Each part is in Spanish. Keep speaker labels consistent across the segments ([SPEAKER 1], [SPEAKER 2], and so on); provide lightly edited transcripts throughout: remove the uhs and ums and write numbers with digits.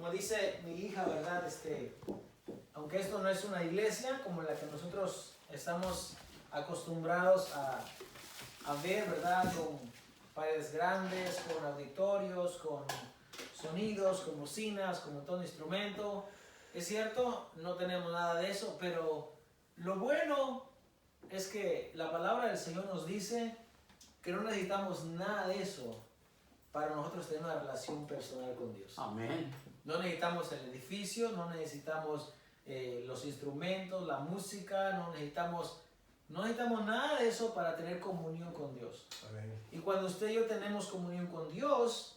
[SPEAKER 1] como dice mi hija, ¿verdad? Aunque esto no es una iglesia como la que nosotros estamos acostumbrados a ver, ¿verdad? Con paredes grandes, con auditorios, con sonidos, con bocinas, con un montón de instrumentos. Es cierto, no tenemos nada de eso, pero lo bueno es que la palabra del Señor nos dice que no necesitamos nada de eso para nosotros tener una relación personal con Dios.
[SPEAKER 2] Amén.
[SPEAKER 1] No necesitamos el edificio, no necesitamos los instrumentos, la música, no necesitamos nada de eso para tener comunión con Dios.
[SPEAKER 3] Amén.
[SPEAKER 1] Y cuando usted y yo tenemos comunión con Dios,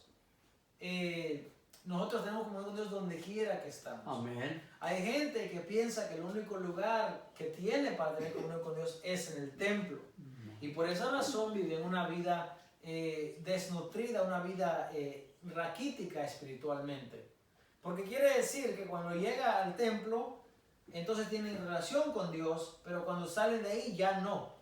[SPEAKER 1] nosotros tenemos comunión con Dios donde quiera que estamos.
[SPEAKER 2] Amén.
[SPEAKER 1] Hay gente que piensa que el único lugar que tiene para tener comunión con Dios es en el templo. Y por esa razón viven una vida desnutrida, una vida raquítica espiritualmente. Porque quiere decir que cuando llega al templo, entonces tienen relación con Dios, pero cuando salen de ahí ya no.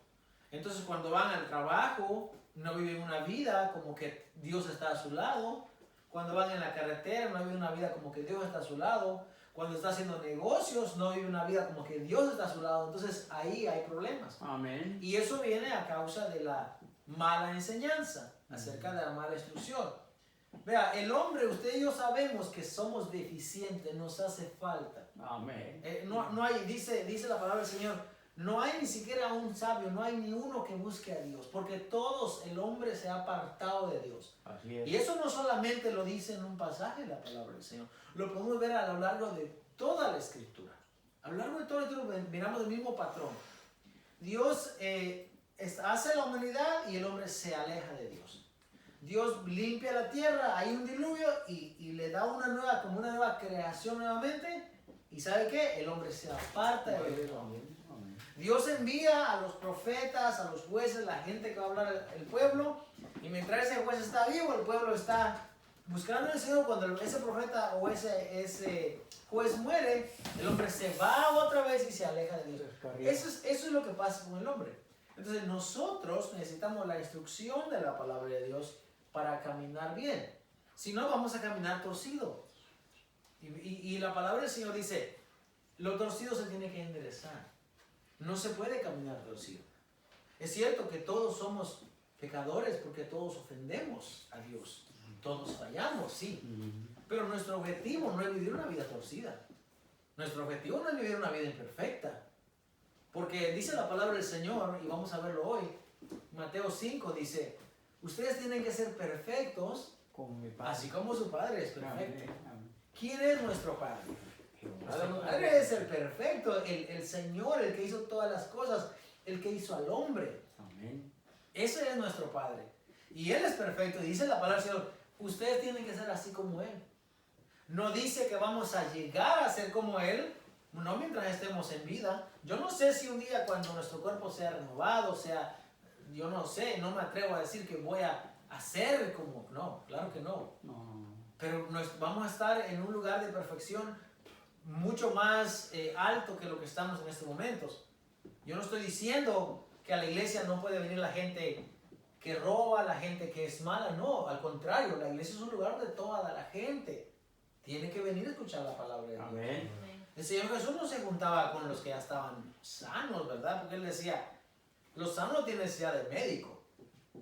[SPEAKER 1] Entonces cuando van al trabajo, no viven una vida como que Dios está a su lado. Cuando van en la carretera, no viven una vida como que Dios está a su lado. Cuando está haciendo negocios, no vive una vida como que Dios está a su lado. Entonces ahí hay problemas.
[SPEAKER 2] Amén.
[SPEAKER 1] Y eso viene a causa de la mala enseñanza, acerca de la mala instrucción. Vea, el hombre, usted y yo sabemos que somos deficientes, nos hace falta.
[SPEAKER 2] Amén.
[SPEAKER 1] No hay, dice la palabra del Señor, no hay ni siquiera un sabio, no hay ni uno que busque a Dios, porque todos, el hombre se ha apartado de Dios.
[SPEAKER 2] Así es.
[SPEAKER 1] Y eso no solamente lo dice en un pasaje de la palabra del Señor, lo podemos ver a lo largo de toda la Escritura. A lo largo de toda la Escritura miramos el mismo patrón. Dios hace la humanidad y el hombre se aleja de Dios. Dios limpia la tierra, hay un diluvio y le da una nueva creación nuevamente. ¿Y sabe qué? El hombre se aparta de Dios. Dios envía a los profetas, a los jueces, la gente que va a hablar el pueblo. Y mientras ese juez está vivo, el pueblo está buscando al Señor. Cuando ese profeta o ese juez muere, el hombre se va otra vez y se aleja de Dios. Eso es lo que pasa con el hombre. Entonces nosotros necesitamos la instrucción de la palabra de Dios para caminar bien. Si no, vamos a caminar torcido. Y la palabra del Señor dice, lo torcido se tiene que enderezar. No se puede caminar torcido. Es cierto que todos somos pecadores porque todos ofendemos a Dios. Todos fallamos, sí. Pero nuestro objetivo no es vivir una vida torcida. Nuestro objetivo no es vivir una vida imperfecta. Porque dice la palabra del Señor, y vamos a verlo hoy, Mateo 5 dice, ustedes tienen que ser perfectos,
[SPEAKER 2] Como mi padre.
[SPEAKER 1] así como su Padre es perfecto.
[SPEAKER 2] Amén.
[SPEAKER 1] ¿Quién es nuestro Padre? Nuestro Padre es el perfecto, el Señor, el que hizo todas las cosas, el que hizo al hombre.
[SPEAKER 2] Amén.
[SPEAKER 1] Ese es nuestro Padre. Y Él es perfecto. Y dice la palabra del Señor, ustedes tienen que ser así como Él. No dice que vamos a llegar a ser como Él, no mientras estemos en vida. Yo no sé si un día cuando nuestro cuerpo sea renovado, yo no sé, no me atrevo a decir que voy a ser como, no, claro que no.
[SPEAKER 2] No.
[SPEAKER 1] Pero vamos a estar en un lugar de perfección mucho más alto que lo que estamos en estos momentos. Yo no estoy diciendo que a la iglesia no puede venir la gente que roba, la gente que es mala, no, al contrario, la iglesia es un lugar donde toda la gente tiene que venir a escuchar la palabra de Dios.
[SPEAKER 2] Amén.
[SPEAKER 1] El Señor Jesús no se juntaba con los que ya estaban sanos, ¿verdad? Porque Él decía, los sanos no tienen necesidad de médico,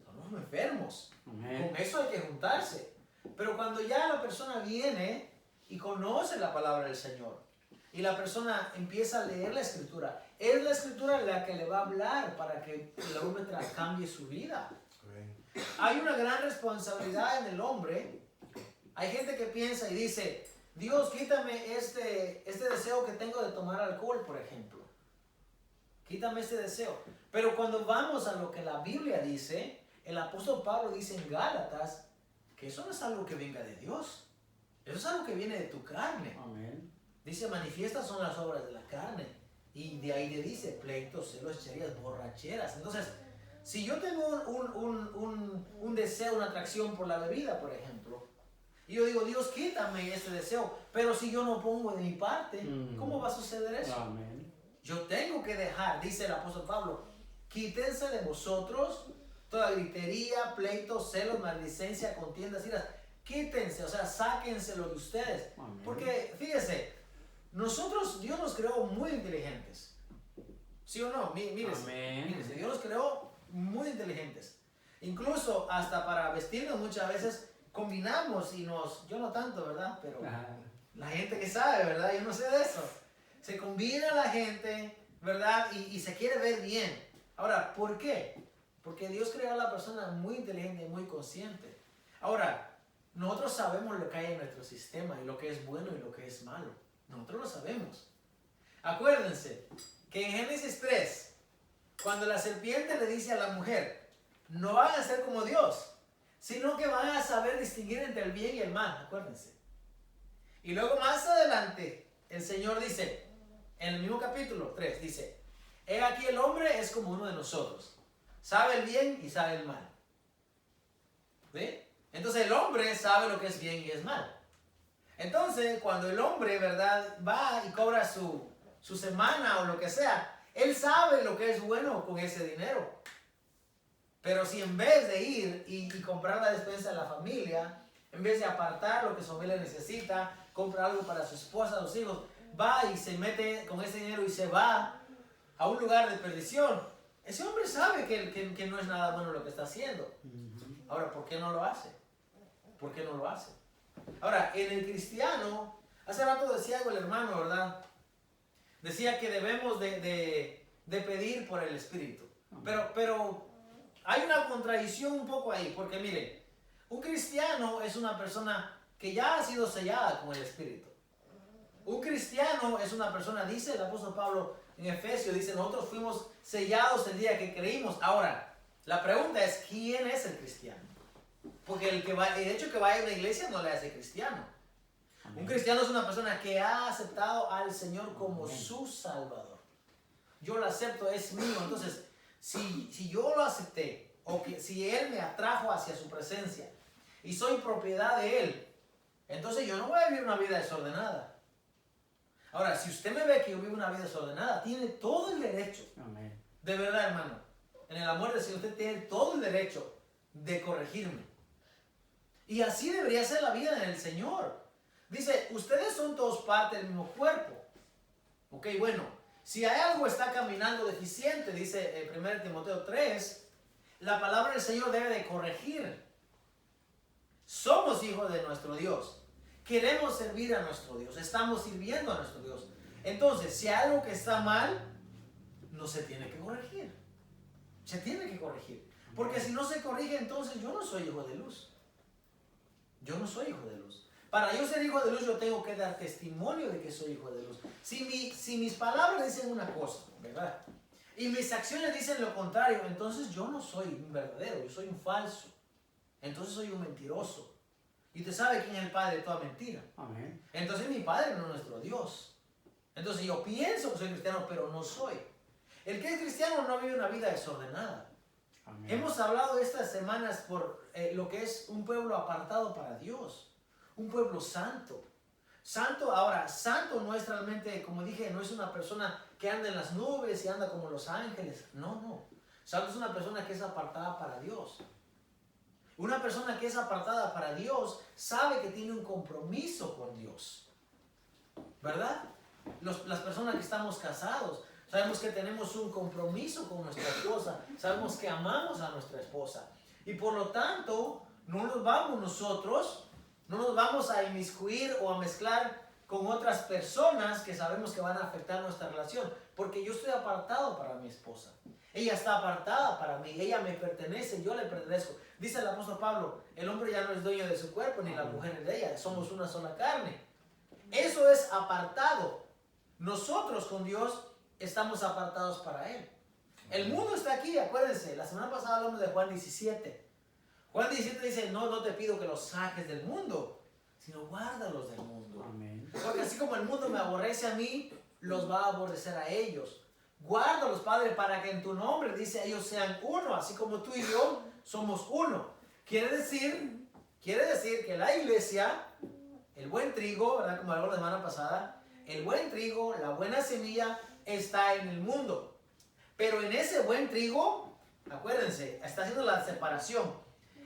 [SPEAKER 1] son los enfermos.
[SPEAKER 2] Amén.
[SPEAKER 1] Con eso hay que juntarse. Pero cuando ya la persona viene y conoce la palabra del Señor, y la persona empieza a leer la Escritura, es la Escritura la que le va a hablar para que el hombre cambie su vida.
[SPEAKER 3] Amén.
[SPEAKER 1] Hay una gran responsabilidad en el hombre. Hay gente que piensa y dice, Dios, quítame este deseo que tengo de tomar alcohol, por ejemplo. Quítame este deseo. Pero cuando vamos a lo que la Biblia dice, el apóstol Pablo dice en Gálatas que eso no es algo que venga de Dios. Eso es algo que viene de tu carne.
[SPEAKER 2] Amén.
[SPEAKER 1] Dice, manifiestas son las obras de la carne. Y de ahí le dice, pleitos, celos, hechicerías, borracheras. Entonces, si yo tengo un deseo, una atracción por la bebida, por ejemplo, y yo digo, Dios, quítame ese deseo, pero si yo no pongo de mi parte, ¿cómo va a suceder eso?
[SPEAKER 2] Amén.
[SPEAKER 1] Yo tengo que dejar, dice el apóstol Pablo, quítense de vosotros toda gritería, pleitos, celos, maldicencia, contiendas, iras. quítense, o sea, sáquenselo de ustedes.
[SPEAKER 2] Amén.
[SPEAKER 1] Porque, fíjese, Dios nos creó muy inteligentes. ¿Sí o no? Mírese,
[SPEAKER 2] Amén.
[SPEAKER 1] mírese, Dios nos creó muy inteligentes. Incluso hasta para vestirnos muchas veces combinamos yo no tanto, ¿verdad? Pero la gente que sabe, ¿verdad? Yo no sé de eso. Se combina la gente, ¿verdad? Y se quiere ver bien. Ahora, ¿por qué? Porque Dios creó a la persona muy inteligente y muy consciente. Ahora, nosotros sabemos lo que hay en nuestro sistema y lo que es bueno y lo que es malo. Nosotros lo sabemos. Acuérdense que en Génesis 3, cuando la serpiente le dice a la mujer, no van a ser como Dios, sino que van a saber distinguir entre el bien y el mal. Acuérdense. Y luego más adelante, el Señor dice, en el mismo capítulo 3, dice, he aquí el hombre es como uno de nosotros. Sabe el bien y sabe el mal. ¿Sí? Entonces el hombre sabe lo que es bien y es mal. Entonces cuando el hombre, ¿verdad?, va y cobra su semana o lo que sea, él sabe lo que es bueno con ese dinero. Pero si en vez de ir y comprar la despensa de la familia, en vez de apartar lo que su familia necesita, compra algo para su esposa, sus hijos, va y se mete con ese dinero y se va a un lugar de perdición, ese hombre sabe que no es nada bueno lo que está haciendo. Ahora, ¿por qué no lo hace? ¿Por qué no lo hace? Ahora, en el cristiano, hace rato decía algo el hermano, ¿verdad? Decía que debemos de pedir por el Espíritu. Pero hay una contradicción un poco ahí, porque mire, un cristiano es una persona que ya ha sido sellada con el Espíritu. Un cristiano es una persona, dice el apóstol Pablo en Efesios, dice, nosotros fuimos sellados el día que creímos. Ahora, la pregunta es, ¿quién es el cristiano? Porque el hecho que vaya a una iglesia no le hace cristiano. Amén. Un cristiano es una persona que ha aceptado al Señor como Amén. Su Salvador. Yo lo acepto, es mío. Entonces, si yo lo acepté, o que si Él me atrajo hacia su presencia y soy propiedad de Él, entonces yo no voy a vivir una vida desordenada. Ahora, si usted me ve que yo vivo una vida desordenada, tiene todo el derecho. Amén. De verdad, hermano, en el amor del Señor, usted tiene todo el derecho de corregirme. Y así debería ser la vida en el Señor. Dice, ustedes son todos parte del mismo cuerpo. Ok, bueno, si hay algo que está caminando deficiente, dice 1 Timoteo 3, la palabra del Señor debe de corregir. Somos hijos de nuestro Dios. Queremos servir a nuestro Dios. Estamos sirviendo a nuestro Dios. Entonces, si hay algo que está mal, no se tiene que corregir. Se tiene que corregir. Porque si no se corrige, entonces yo no soy hijo de luz. Yo no soy hijo de luz. Para yo ser hijo de luz, yo tengo que dar testimonio de que soy hijo de luz. Si mis palabras dicen una cosa, ¿verdad?, y mis acciones dicen lo contrario, entonces yo no soy un verdadero, yo soy un falso. Entonces soy un mentiroso. Y usted sabe quién es el padre de toda mentira. Amén. Entonces mi padre no es nuestro Dios. Entonces yo pienso que soy cristiano, pero no soy. El que es cristiano no vive una vida desordenada. Amén. Hemos hablado estas semanas por lo que es un pueblo apartado para Dios. Un pueblo santo. Santo, ahora, santo no es realmente, como dije, no es una persona que anda en las nubes y anda como los ángeles. No, no. Santo es una persona que es apartada para Dios. Una persona que es apartada para Dios sabe que tiene un compromiso con Dios. ¿Verdad? Las personas que estamos casados sabemos que tenemos un compromiso con nuestra esposa. Sabemos que amamos a nuestra esposa. Y por lo tanto, no nos vamos a inmiscuir o a mezclar con otras personas que sabemos que van a afectar nuestra relación. Porque yo estoy apartado para mi esposa. Ella está apartada para mí. Ella me pertenece, yo le pertenezco. Dice el apóstol Pablo, el hombre ya no es dueño de su cuerpo, ni la mujer es de ella. Somos una sola carne. Eso es apartado. Nosotros con Dios estamos apartados para Él. El mundo está aquí, acuérdense. La semana pasada hablamos de Juan 17. Juan 17 dice, no te pido que los saques del mundo, sino guárdalos del mundo. Amén. Porque así como el mundo me aborrece a mí, los va a aborrecer a ellos. Guárdalos, Padre, para que en tu nombre, dice, ellos sean uno, así como tú y yo somos uno. Quiere decir que la iglesia, el buen trigo, ¿verdad? Como hablamos la semana pasada, el buen trigo, la buena semilla, está en el mundo. Pero en ese buen trigo, acuérdense, está haciendo la separación.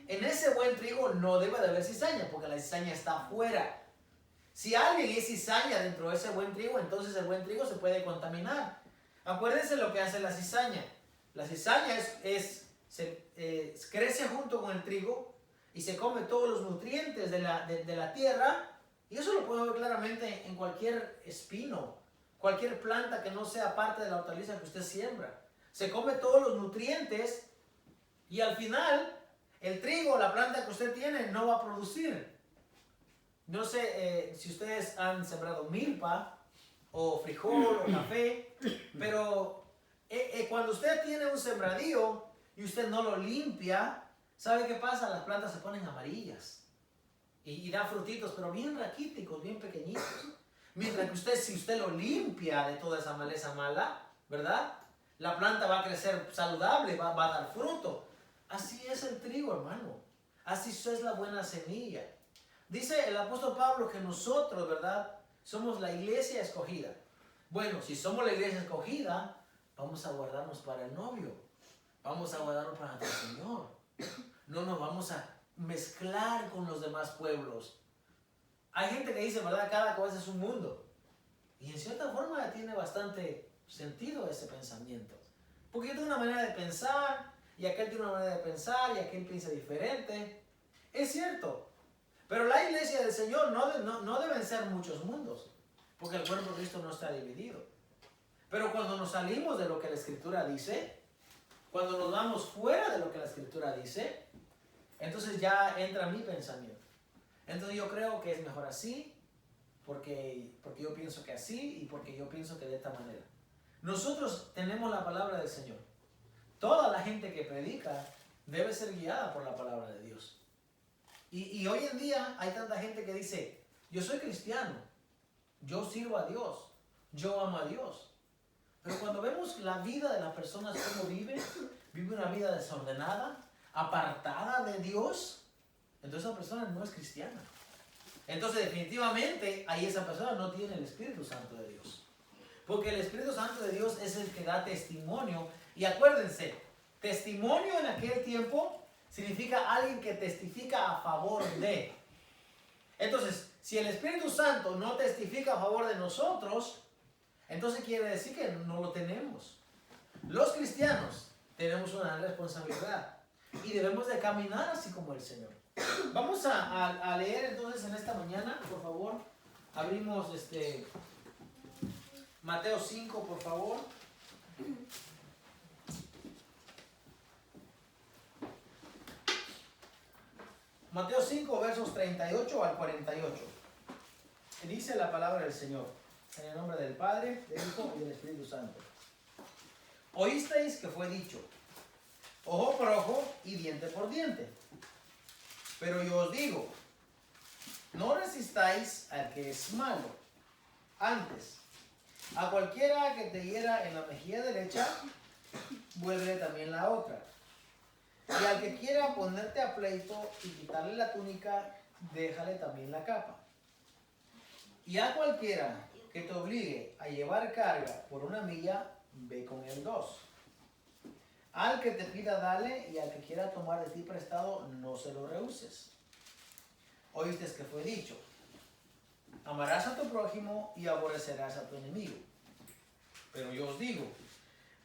[SPEAKER 1] en ese buen trigo no debe de haber cizaña, porque la cizaña está afuera. Si alguien es cizaña dentro de ese buen trigo, entonces el buen trigo se puede contaminar. Acuérdense lo que hace la cizaña. La cizaña crece junto con el trigo y se come todos los nutrientes de la tierra. Y eso lo podemos ver claramente en cualquier espino, cualquier planta que no sea parte de la hortaliza que usted siembra. Se come todos los nutrientes y al final el trigo, la planta que usted tiene, no va a producir. No sé si ustedes han sembrado milpa o frijol o café, pero cuando usted tiene un sembradío y usted no lo limpia, ¿sabe qué pasa? Las plantas se ponen amarillas y dan frutitos, pero bien raquíticos, bien pequeñitos. Mientras que si usted lo limpia de toda esa maleza mala, ¿verdad? La planta va a crecer saludable, va a dar fruto. Así es el trigo, hermano. Así es la buena semilla. Dice el apóstol Pablo que nosotros, ¿verdad? Somos la iglesia escogida. Bueno, si somos la iglesia escogida, vamos a guardarnos para el novio. Vamos a guardarnos para el Señor. No nos vamos a mezclar con los demás pueblos. Hay gente que dice, ¿verdad? Cada cabeza es un mundo. Y en cierta forma tiene bastante sentido ese pensamiento. Porque yo tengo una manera de pensar, y aquel tiene una manera de pensar, y aquel piensa diferente. Es cierto. Pero la iglesia del Señor no deben ser muchos mundos, porque el cuerpo de Cristo no está dividido. Pero cuando nos salimos de lo que la Escritura dice, cuando nos vamos fuera de lo que la Escritura dice, entonces ya entra mi pensamiento. Entonces yo creo que es mejor así, porque yo pienso que así y porque yo pienso que de esta manera. Nosotros tenemos la palabra del Señor. Toda la gente que predica debe ser guiada por la palabra de Dios. Y hoy en día hay tanta gente que dice, yo soy cristiano, yo sirvo a Dios, yo amo a Dios. Pero cuando vemos la vida de las personas, cómo vive una vida desordenada, apartada de Dios, entonces esa persona no es cristiana. Entonces definitivamente ahí esa persona no tiene el Espíritu Santo de Dios. Porque el Espíritu Santo de Dios es el que da testimonio. Y acuérdense, testimonio en aquel tiempo significa alguien que testifica a favor de. Entonces, si el Espíritu Santo no testifica a favor de nosotros, entonces quiere decir que no lo tenemos. Los cristianos tenemos una responsabilidad y debemos de caminar así como el Señor. Vamos a leer entonces en esta mañana, por favor. Abrimos Mateo 5, por favor. Mateo 5, versos 38 al 48. Dice la palabra del Señor, en el nombre del Padre, del Hijo y del Espíritu Santo. Oísteis que fue dicho, ojo por ojo y diente por diente. Pero yo os digo, no resistáis al que es malo. Antes, a cualquiera que te hiera en la mejilla derecha, vuelve también la otra. Y al que quiera ponerte a pleito y quitarle la túnica, déjale también la capa. Y a cualquiera que te obligue a llevar carga por 1 milla, ve con él 2. Al que te pida, dale, y al que quiera tomar de ti prestado, no se lo rehuses. Oíste que fue dicho, amarás a tu prójimo y aborrecerás a tu enemigo. Pero yo os digo,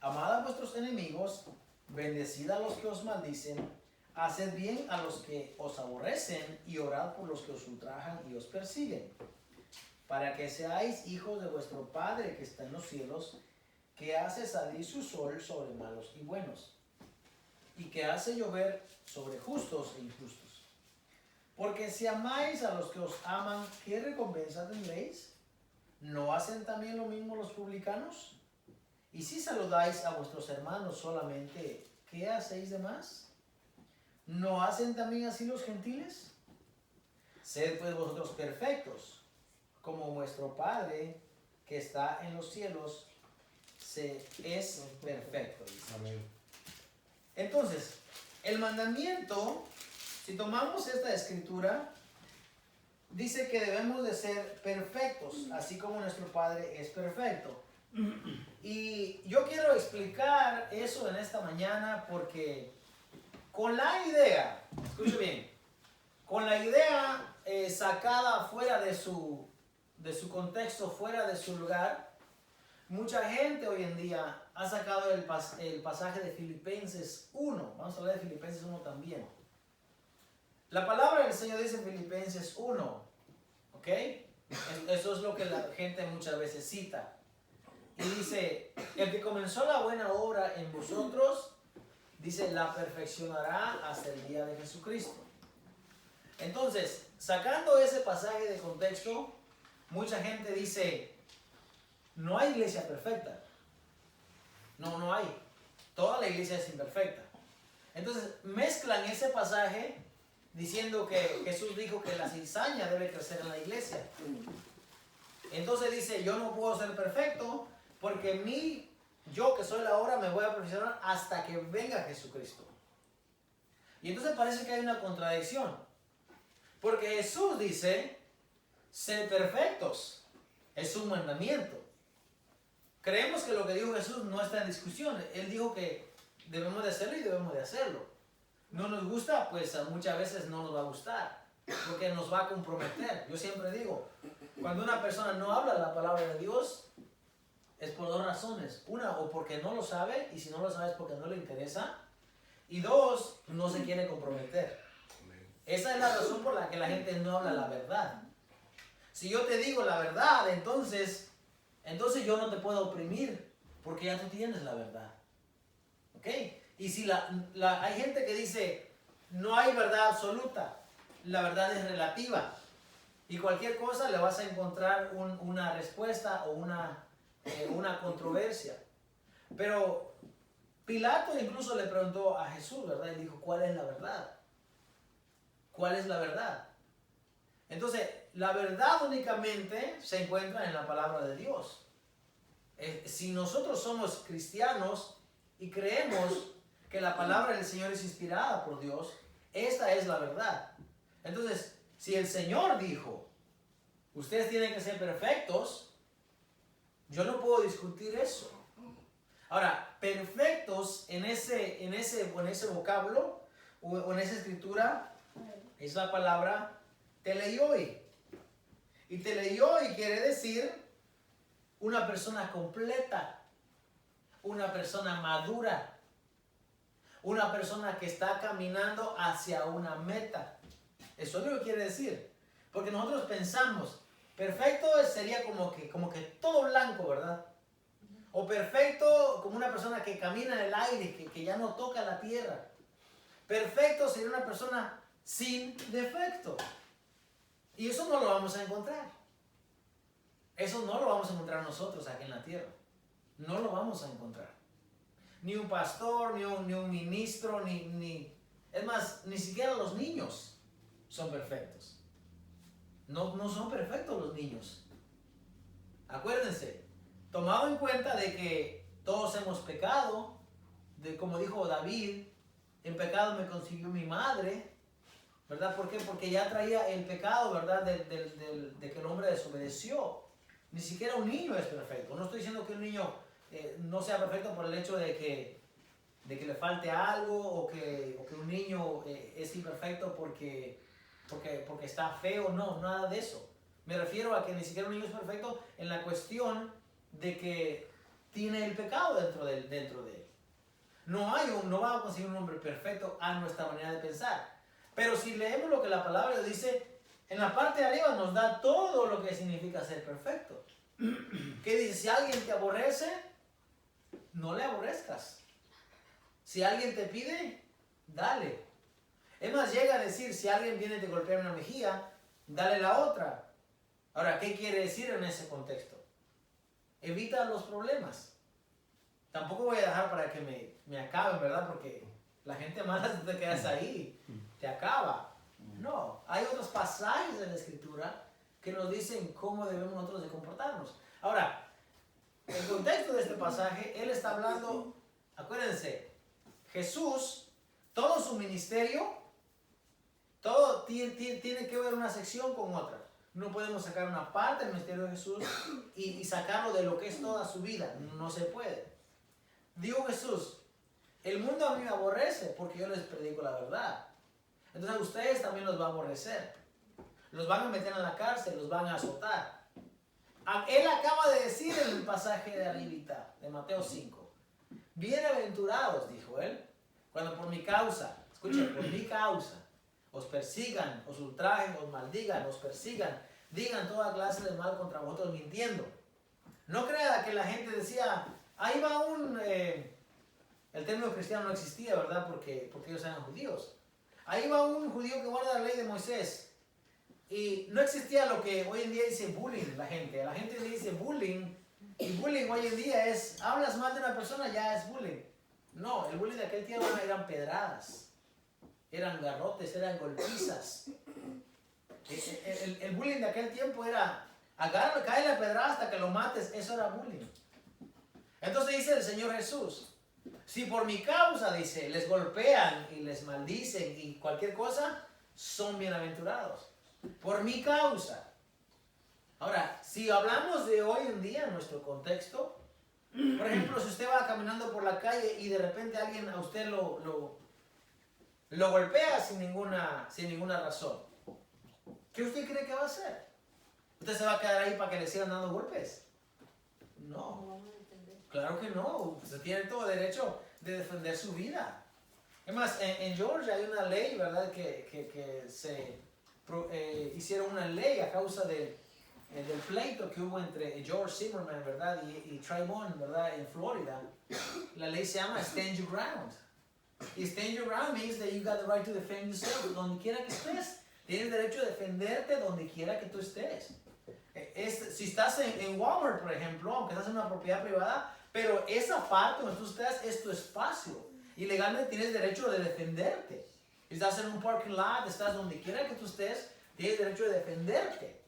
[SPEAKER 1] amad a vuestros enemigos, bendecid a los que os maldicen, haced bien a los que os aborrecen y orad por los que os ultrajan y os persiguen, para que seáis hijos de vuestro Padre que está en los cielos, que hace salir su sol sobre malos y buenos, y que hace llover sobre justos e injustos. Porque si amáis a los que os aman, ¿qué recompensa tendréis? ¿No hacen también lo mismo los publicanos? Y si saludáis a vuestros hermanos solamente, ¿qué hacéis de más? ¿No hacen también así los gentiles? Sed pues vosotros perfectos, como vuestro Padre que está en los cielos es perfecto.
[SPEAKER 2] Amén.
[SPEAKER 1] Entonces, el mandamiento, si tomamos esta escritura, dice que debemos de ser perfectos, así como nuestro Padre es perfecto. Y yo quiero explicar eso en esta mañana porque con la idea, escuche bien, con la idea sacada fuera de su contexto, fuera de su lugar, mucha gente hoy en día ha sacado el pasaje de Filipenses 1. Vamos a hablar de Filipenses 1 también. La palabra del Señor dice en Filipenses 1, ¿ok? Eso es lo que la gente muchas veces cita. Y dice, el que comenzó la buena obra en vosotros, dice, la perfeccionará hasta el día de Jesucristo. Entonces, sacando ese pasaje de contexto, mucha gente dice, no hay iglesia perfecta. No hay. Toda la iglesia es imperfecta. Entonces, mezclan ese pasaje diciendo que Jesús dijo que la cizaña debe crecer en la iglesia. Entonces dice, yo no puedo ser perfecto porque yo que soy la obra me voy a perfeccionar hasta que venga Jesucristo. Y entonces parece que hay una contradicción. Porque Jesús dice, sed perfectos. Es un mandamiento. Creemos que lo que dijo Jesús no está en discusión. Él dijo que debemos de hacerlo y debemos de hacerlo. No nos gusta, pues muchas veces no nos va a gustar. Porque nos va a comprometer. Yo siempre digo, cuando una persona no habla la palabra de Dios, es por dos razones. Una, o porque no lo sabe, y si no lo sabe es porque no le interesa. Y dos, no se quiere comprometer. Esa es la razón por la que la gente no habla la verdad. Si yo te digo la verdad, entonces yo no te puedo oprimir, porque ya tú tienes la verdad. ¿Ok? Y si hay gente que dice, no hay verdad absoluta, la verdad es relativa. Y cualquier cosa le vas a encontrar una respuesta o una controversia. Pero Pilato incluso le preguntó a Jesús, ¿verdad? Y dijo, ¿cuál es la verdad? ¿Cuál es la verdad? Entonces, la verdad únicamente se encuentra en la palabra de Dios. Si nosotros somos cristianos y creemos que la palabra del Señor es inspirada por Dios, esta es la verdad. Entonces, si el Señor dijo, ustedes tienen que ser perfectos, yo no puedo discutir eso. Ahora, perfectos en ese vocablo o en esa escritura es la palabra teleioi. Y teleioi quiere decir una persona completa, una persona madura, una persona que está caminando hacia una meta. Eso es lo que quiere decir. Porque nosotros pensamos, perfecto sería como que todo blanco, ¿verdad? O perfecto como una persona que camina en el aire, que ya no toca la tierra. Perfecto sería una persona sin defecto. Y eso no lo vamos a encontrar. Eso no lo vamos a encontrar nosotros aquí en la tierra. No lo vamos a encontrar. Ni un pastor, ni un ministro, es más, ni siquiera los niños son perfectos. No son perfectos los niños. Acuérdense, tomado en cuenta de que todos hemos pecado, como dijo David, en pecado me concibió mi madre, ¿verdad? ¿Por qué? Porque ya traía el pecado, ¿verdad? De que el hombre desobedeció. Ni siquiera un niño es perfecto. No estoy diciendo que un niño no sea perfecto por el hecho de que le falte algo o que un niño es imperfecto porque está feo. No, nada de eso. Me refiero a que ni siquiera un niño es perfecto en la cuestión de que tiene el pecado dentro de él. No va a conseguir un hombre perfecto a nuestra manera de pensar. Pero si leemos lo que la palabra dice, en la parte de arriba nos da todo lo que significa ser perfecto. ¿Qué dice? Si alguien te aborrece, no le aborrezcas. Si alguien te pide, dale. Es más, llega a decir, si alguien viene y te golpea una mejilla, dale la otra. Ahora, ¿qué quiere decir en ese contexto? Evita los problemas. Tampoco voy a dejar para que me acaben, ¿verdad? Porque la gente mala, si te quedas ahí, te acaba. No, hay otros pasajes de la Escritura que nos dicen cómo debemos nosotros de comportarnos. Ahora, el contexto de este pasaje, él está hablando, acuérdense, Jesús, todo su ministerio, todo tiene que ver una sección con otra. No podemos sacar una parte del ministerio de Jesús y sacarlo de lo que es toda su vida. No se puede. Dijo Jesús, El mundo a mí me aborrece porque yo les predico la verdad. Entonces a ustedes también los va a aborrecer. Los van a meter en la cárcel, los van a azotar. Él acaba de decir en el pasaje de arribita, de Mateo 5. Bienaventurados, dijo él, cuando por mi causa, escuchen, por mi causa, os persigan, os ultrajen, os maldigan, os persigan, digan toda clase de mal contra vosotros mintiendo. No crea que la gente decía, ahí va el término cristiano no existía, ¿verdad? Porque ellos eran judíos. Ahí va un judío que guarda la ley de Moisés. Y no existía lo que hoy en día dice bullying la gente. La gente le dice bullying. Y bullying hoy en día es, hablas mal de una persona, ya es bullying. No, el bullying de aquel tiempo eran pedradas. Eran garrotes, eran golpizas. El bullying de aquel tiempo era, agárralo, cae la pedrada hasta que lo mates. Eso era bullying. Entonces dice el Señor Jesús, si por mi causa, dice, les golpean y les maldicen y cualquier cosa, son bienaventurados. Por mi causa. Ahora, si hablamos de hoy en día, en nuestro contexto, por ejemplo, si usted va caminando por la calle y de repente alguien a usted lo golpea sin ninguna razón, ¿qué usted cree que va a hacer? ¿Usted se va a quedar ahí para que le sigan dando golpes? No. Claro que no. Usted tiene todo derecho de defender su vida. Es más, en Georgia hay una ley, ¿verdad? Que hicieron una ley a causa del pleito que hubo entre George Zimmerman, ¿verdad? Y Trayvon, ¿verdad? En Florida. La ley se llama Stand Your Ground. Y Stand Your Ground means that you got the right to defend yourself. Donde quiera que estés. Tienes derecho a defenderte donde quiera que tú estés. Si estás en Walmart, por ejemplo, aunque estás en una propiedad privada, pero esa parte donde tú estás es tu espacio. Y legalmente tienes derecho de defenderte. Si estás en un parking lot, estás donde quiera que tú estés, tienes derecho de defenderte.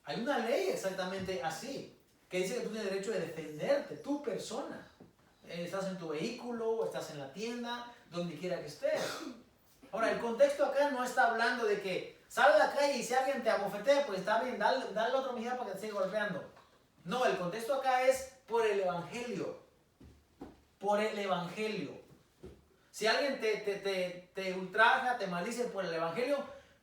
[SPEAKER 1] Hay una ley exactamente así, que dice que tú tienes derecho de defenderte, tu persona. Estás en tu vehículo, estás en la tienda, donde quiera que estés. Ahora, el contexto acá no está hablando de que sale a la calle y si alguien te abofetea, pues está bien, dale otra mijita para que te siga golpeando. No, el contexto acá es por el Evangelio. Por el Evangelio. Si alguien te ultraja, te maldice por el Evangelio,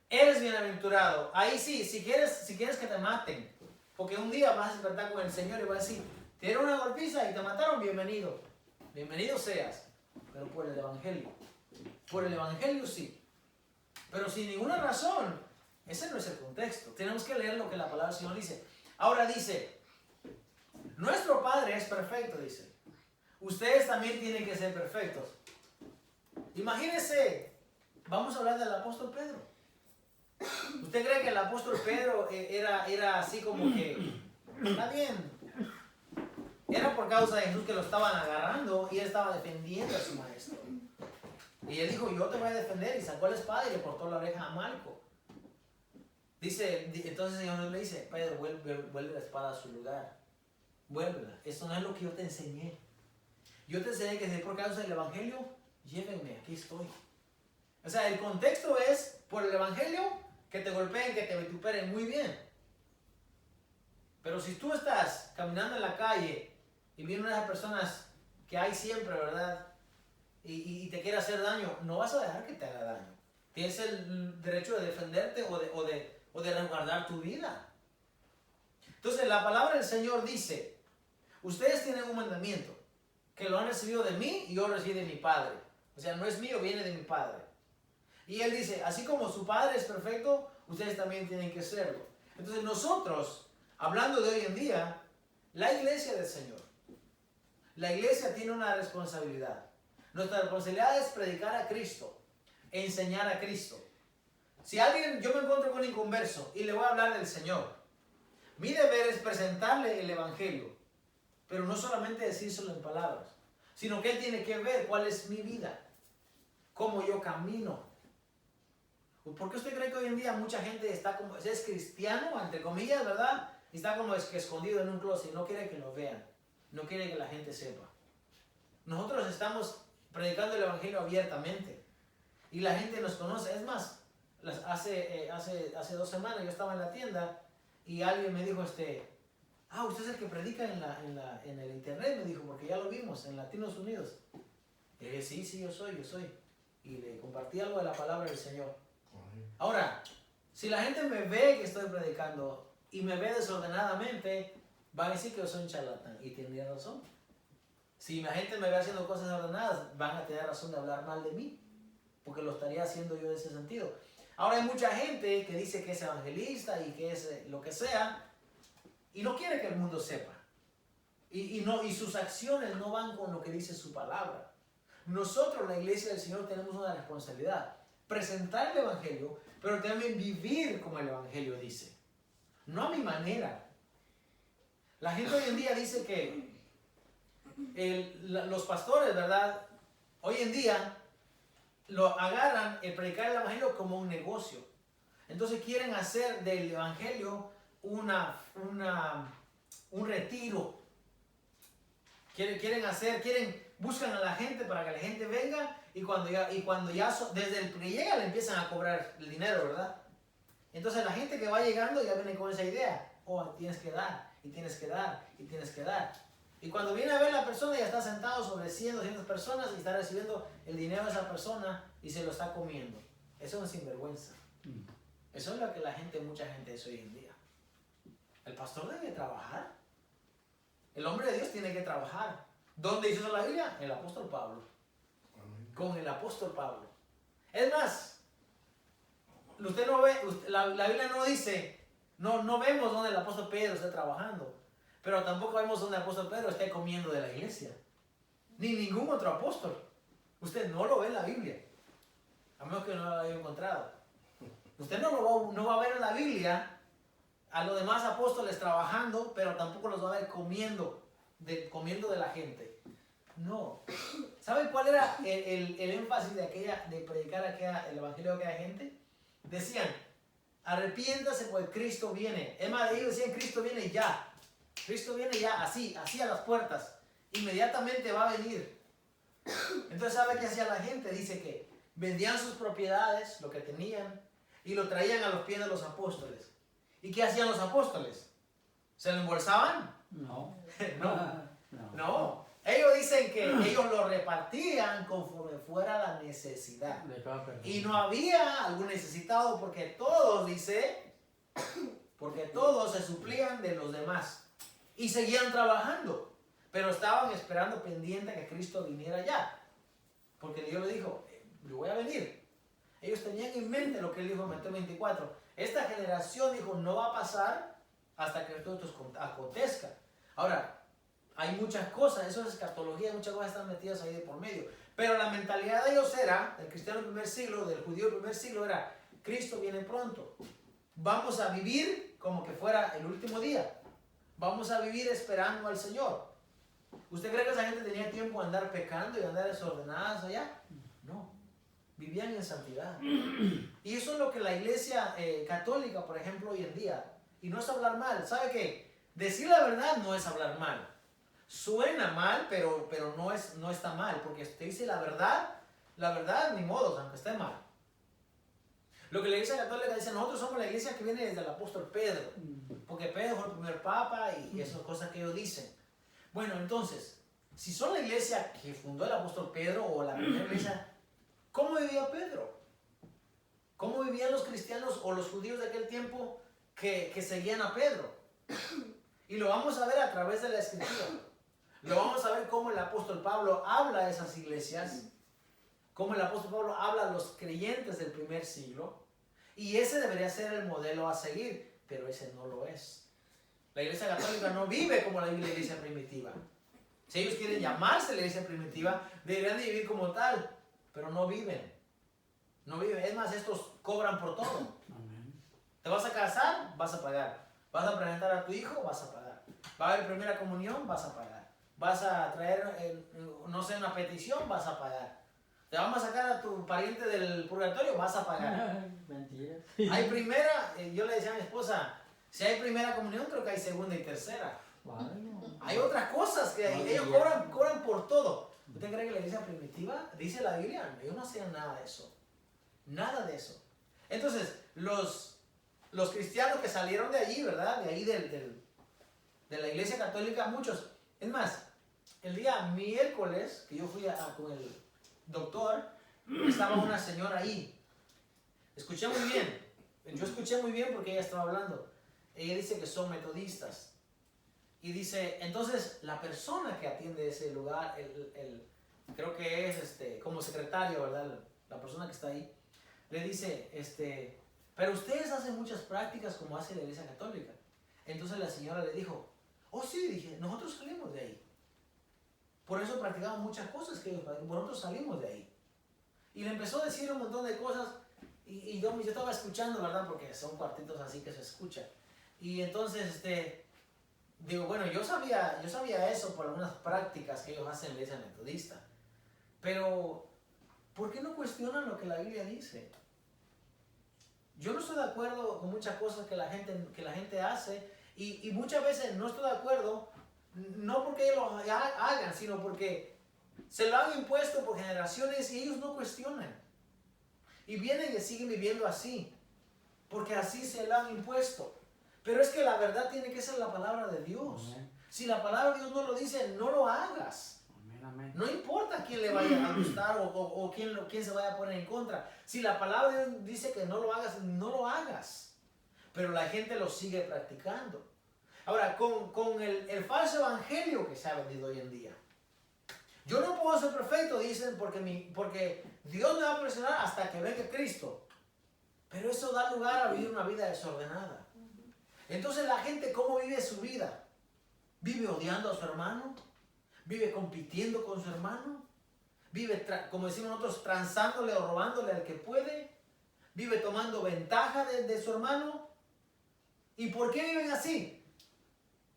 [SPEAKER 1] eres bienaventurado. Ahí sí, si quieres que te maten. Porque un día vas a despertar con el Señor y vas a decir, te dieron una golpiza y te mataron, bienvenido. Bienvenido seas. Pero por el Evangelio. Por el Evangelio sí. Pero sin ninguna razón. Ese no es el contexto. Tenemos que leer lo que la palabra del Señor dice. Ahora dice, nuestro Padre es perfecto, dice. Ustedes también tienen que ser perfectos. Imagínense, vamos a hablar del apóstol Pedro. ¿Usted cree que el apóstol Pedro era así como que, está bien, era por causa de Jesús que lo estaban agarrando y él estaba defendiendo a su maestro? Y él dijo, yo te voy a defender, y sacó la espada y le cortó la oreja a Malco. Dice, entonces el Señor le dice, Pedro, vuelve la espada a su lugar. Vuélvela. Esto no es lo que yo te enseñé. Yo te enseñé que si por causa del Evangelio, llévenme, aquí estoy. O sea, el contexto es por el Evangelio, que te golpeen, que te vituperen, muy bien. Pero si tú estás caminando en la calle y viene una de esas personas que hay siempre, ¿verdad? Y te quiere hacer daño, no vas a dejar que te haga daño. Tienes el derecho de defenderte o de resguardar tu vida. Entonces la palabra del Señor dice, ustedes tienen un mandamiento, que lo han recibido de mí y yo recibí de mi Padre. O sea, no es mío, viene de mi Padre. Y Él dice, así como su Padre es perfecto, ustedes también tienen que serlo. Entonces nosotros, hablando de hoy en día, la iglesia del Señor, la iglesia tiene una responsabilidad. Nuestra responsabilidad es predicar a Cristo, enseñar a Cristo. Si yo me encuentro con un inconverso y le voy a hablar del Señor, mi deber es presentarle el Evangelio, pero no solamente decírselo en palabras, sino que él tiene que ver cuál es mi vida, cómo yo camino. ¿Por qué usted cree que hoy en día mucha gente es cristiano, entre comillas, ¿verdad? Y está como que escondido en un closet y no quiere que lo vean, no quiere que la gente sepa? Nosotros estamos predicando el Evangelio abiertamente y la gente nos conoce. Es más, hace 2 semanas yo estaba en la tienda y alguien me dijo, usted es el que predica en el internet, me dijo, porque ya lo vimos en Latinos Unidos. Y le dije, sí, yo soy. Y le compartí algo de la palabra del Señor. Ahora, si la gente me ve que estoy predicando y me ve desordenadamente, van a decir que yo soy un charlatán. Y tendría razón. Si la gente me ve haciendo cosas ordenadas, van a tener razón de hablar mal de mí. Porque lo estaría haciendo yo en ese sentido. Ahora hay mucha gente que dice que es evangelista y que es lo que sea. Y no quiere que el mundo sepa. Y sus acciones no van con lo que dice su palabra. Nosotros, la iglesia del Señor, tenemos una responsabilidad. Presentar el evangelio, pero también vivir como el evangelio dice. No a mi manera. La gente hoy en día dice que los pastores, ¿verdad? Hoy en día lo agarran el predicar el evangelio como un negocio. Entonces quieren hacer del evangelio un retiro. Buscan a la gente para que la gente venga y cuando ya desde el que llega le empiezan a cobrar el dinero, ¿verdad? Entonces la gente que va llegando ya viene con esa idea. Oh, tienes que dar, y tienes que dar, y tienes que dar. Y cuando viene a ver la persona ya está sentado sobre 100, 200 personas y está recibiendo el dinero de esa persona y se lo está comiendo. Eso es sinvergüenza. Eso es lo que mucha gente es hoy en día. El pastor debe trabajar. El hombre de Dios tiene que trabajar. ¿Dónde hizo eso la Biblia? El apóstol Pablo. Con el apóstol Pablo. Es más, usted no ve, la Biblia no dice, no vemos donde el apóstol Pedro está trabajando, pero tampoco vemos donde el apóstol Pedro esté comiendo de la iglesia. Ni ningún otro apóstol. Usted no lo ve en la Biblia, a menos que no lo haya encontrado. Usted no va a ver en la Biblia a los demás apóstoles trabajando, pero tampoco los va a ver comiendo de la gente. No. ¿Saben cuál era el énfasis de predicar el evangelio a aquella gente? Decían, arrepiéntase porque Cristo viene. Es más, ellos decían, Cristo viene ya. Cristo viene ya, así a las puertas. Inmediatamente va a venir. Entonces, ¿sabe qué hacía la gente? Dice que vendían sus propiedades, lo que tenían, y lo traían a los pies de los apóstoles. ¿Y qué hacían los apóstoles? ¿Se lo embolsaban?
[SPEAKER 2] No.
[SPEAKER 1] No. Ellos dicen que ellos lo repartían conforme fuera la necesidad. Y no había algún necesitado porque todos se suplían de los demás. Y seguían trabajando. Pero estaban esperando pendiente que Cristo viniera ya. Porque Dios le dijo, yo voy a venir. Ellos tenían en mente lo que él dijo en Mateo 24. Esta generación dijo, no va a pasar hasta que todo esto acontezca. Ahora, hay muchas cosas, eso es escatología, muchas cosas están metidas ahí de por medio. Pero la mentalidad de ellos era, del cristiano del primer siglo, del judío del primer siglo, era, Cristo viene pronto. Vamos a vivir como que fuera el último día. Vamos a vivir esperando al Señor. ¿Usted cree que esa gente tenía tiempo de andar pecando y andar desordenadas allá? No. Vivían en santidad. Y eso es lo que la iglesia católica, por ejemplo, hoy en día. Y no es hablar mal. ¿Sabe qué? Decir la verdad no es hablar mal. Suena mal, pero no está mal. Porque usted dice la verdad ni modo, aunque esté mal. Lo que la iglesia católica dice, nosotros somos la iglesia que viene desde el apóstol Pedro. Porque Pedro fue el primer papa y esas cosas que ellos dicen. Bueno, entonces, si son la iglesia que fundó el apóstol Pedro o la primera iglesia, ¿cómo vivía Pedro? ¿Cómo vivían los cristianos o los judíos de aquel tiempo que seguían a Pedro? Y lo vamos a ver a través de la escritura. Lo vamos a ver cómo el apóstol Pablo habla a esas iglesias, cómo el apóstol Pablo habla a los creyentes del primer siglo. Y ese debería ser el modelo a seguir, pero ese no lo es. La iglesia católica no vive como la iglesia primitiva. Si ellos quieren llamarse la iglesia primitiva, deberían de vivir como tal, pero no viven. No viven. Es más, estos cobran por todo. ¿Te vas a casar? Vas a pagar. ¿Vas a presentar a tu hijo? Vas a pagar. ¿Va a haber primera comunión? Vas a pagar. ¿Vas a traer, no sé, una petición? Vas a pagar. ¿Te vamos a sacar a tu pariente del purgatorio? Vas a pagar.
[SPEAKER 2] Mentiras.
[SPEAKER 1] Hay primera, yo le decía a mi esposa, si hay primera comunión, creo que hay segunda y tercera. Hay otras cosas que ellos cobran por todo. ¿Usted cree que la iglesia primitiva, dice la Biblia, ellos no hacían nada de eso? Nada de eso. Entonces, los cristianos que salieron de allí, ¿verdad? De ahí de la iglesia católica, muchos. Es más, el día miércoles, que yo fui doctor, estaba una señora ahí. Escuché muy bien. Yo escuché muy bien porque ella estaba hablando. Ella dice que son metodistas. Y dice, entonces la persona que atiende ese lugar, creo que es como secretario, ¿verdad? La persona que está ahí, le dice, pero ustedes hacen muchas prácticas como hace la Iglesia Católica. Entonces la señora le dijo, oh sí, dije, nosotros salimos de ahí. Por eso practicamos muchas cosas que ellos practican, nosotros salimos de ahí. Y le empezó a decir un montón de cosas y yo estaba escuchando, ¿verdad? Porque son cuartitos así que se escucha. Y entonces, digo, bueno, yo sabía eso por algunas prácticas que ellos hacen en la iglesia metodista. Pero, ¿por qué no cuestionan lo que la Biblia dice? Yo no estoy de acuerdo con muchas cosas que la gente hace y muchas veces no estoy de acuerdo, no porque ellos lo hagan, sino porque se lo han impuesto por generaciones y ellos no cuestionan. Y vienen y siguen viviendo así, porque así se lo han impuesto. Pero es que la verdad tiene que ser la palabra de Dios. Amén. Si la palabra de Dios no lo dice, no lo hagas. Amén, amén. No importa quién le vaya a gustar o quién se vaya a poner en contra. Si la palabra de Dios dice que no lo hagas, no lo hagas. Pero la gente lo sigue practicando. Ahora, con el falso evangelio que se ha vendido hoy en día. Yo no puedo ser perfecto, dicen, porque Dios me va a presionar hasta que venga Cristo. Pero eso da lugar a vivir una vida desordenada. Entonces la gente, ¿cómo vive su vida? ¿Vive odiando a su hermano? ¿Vive compitiendo con su hermano? ¿Vive, como decimos nosotros, transándole o robándole al que puede? ¿Vive tomando ventaja de su hermano? ¿Y por qué viven así?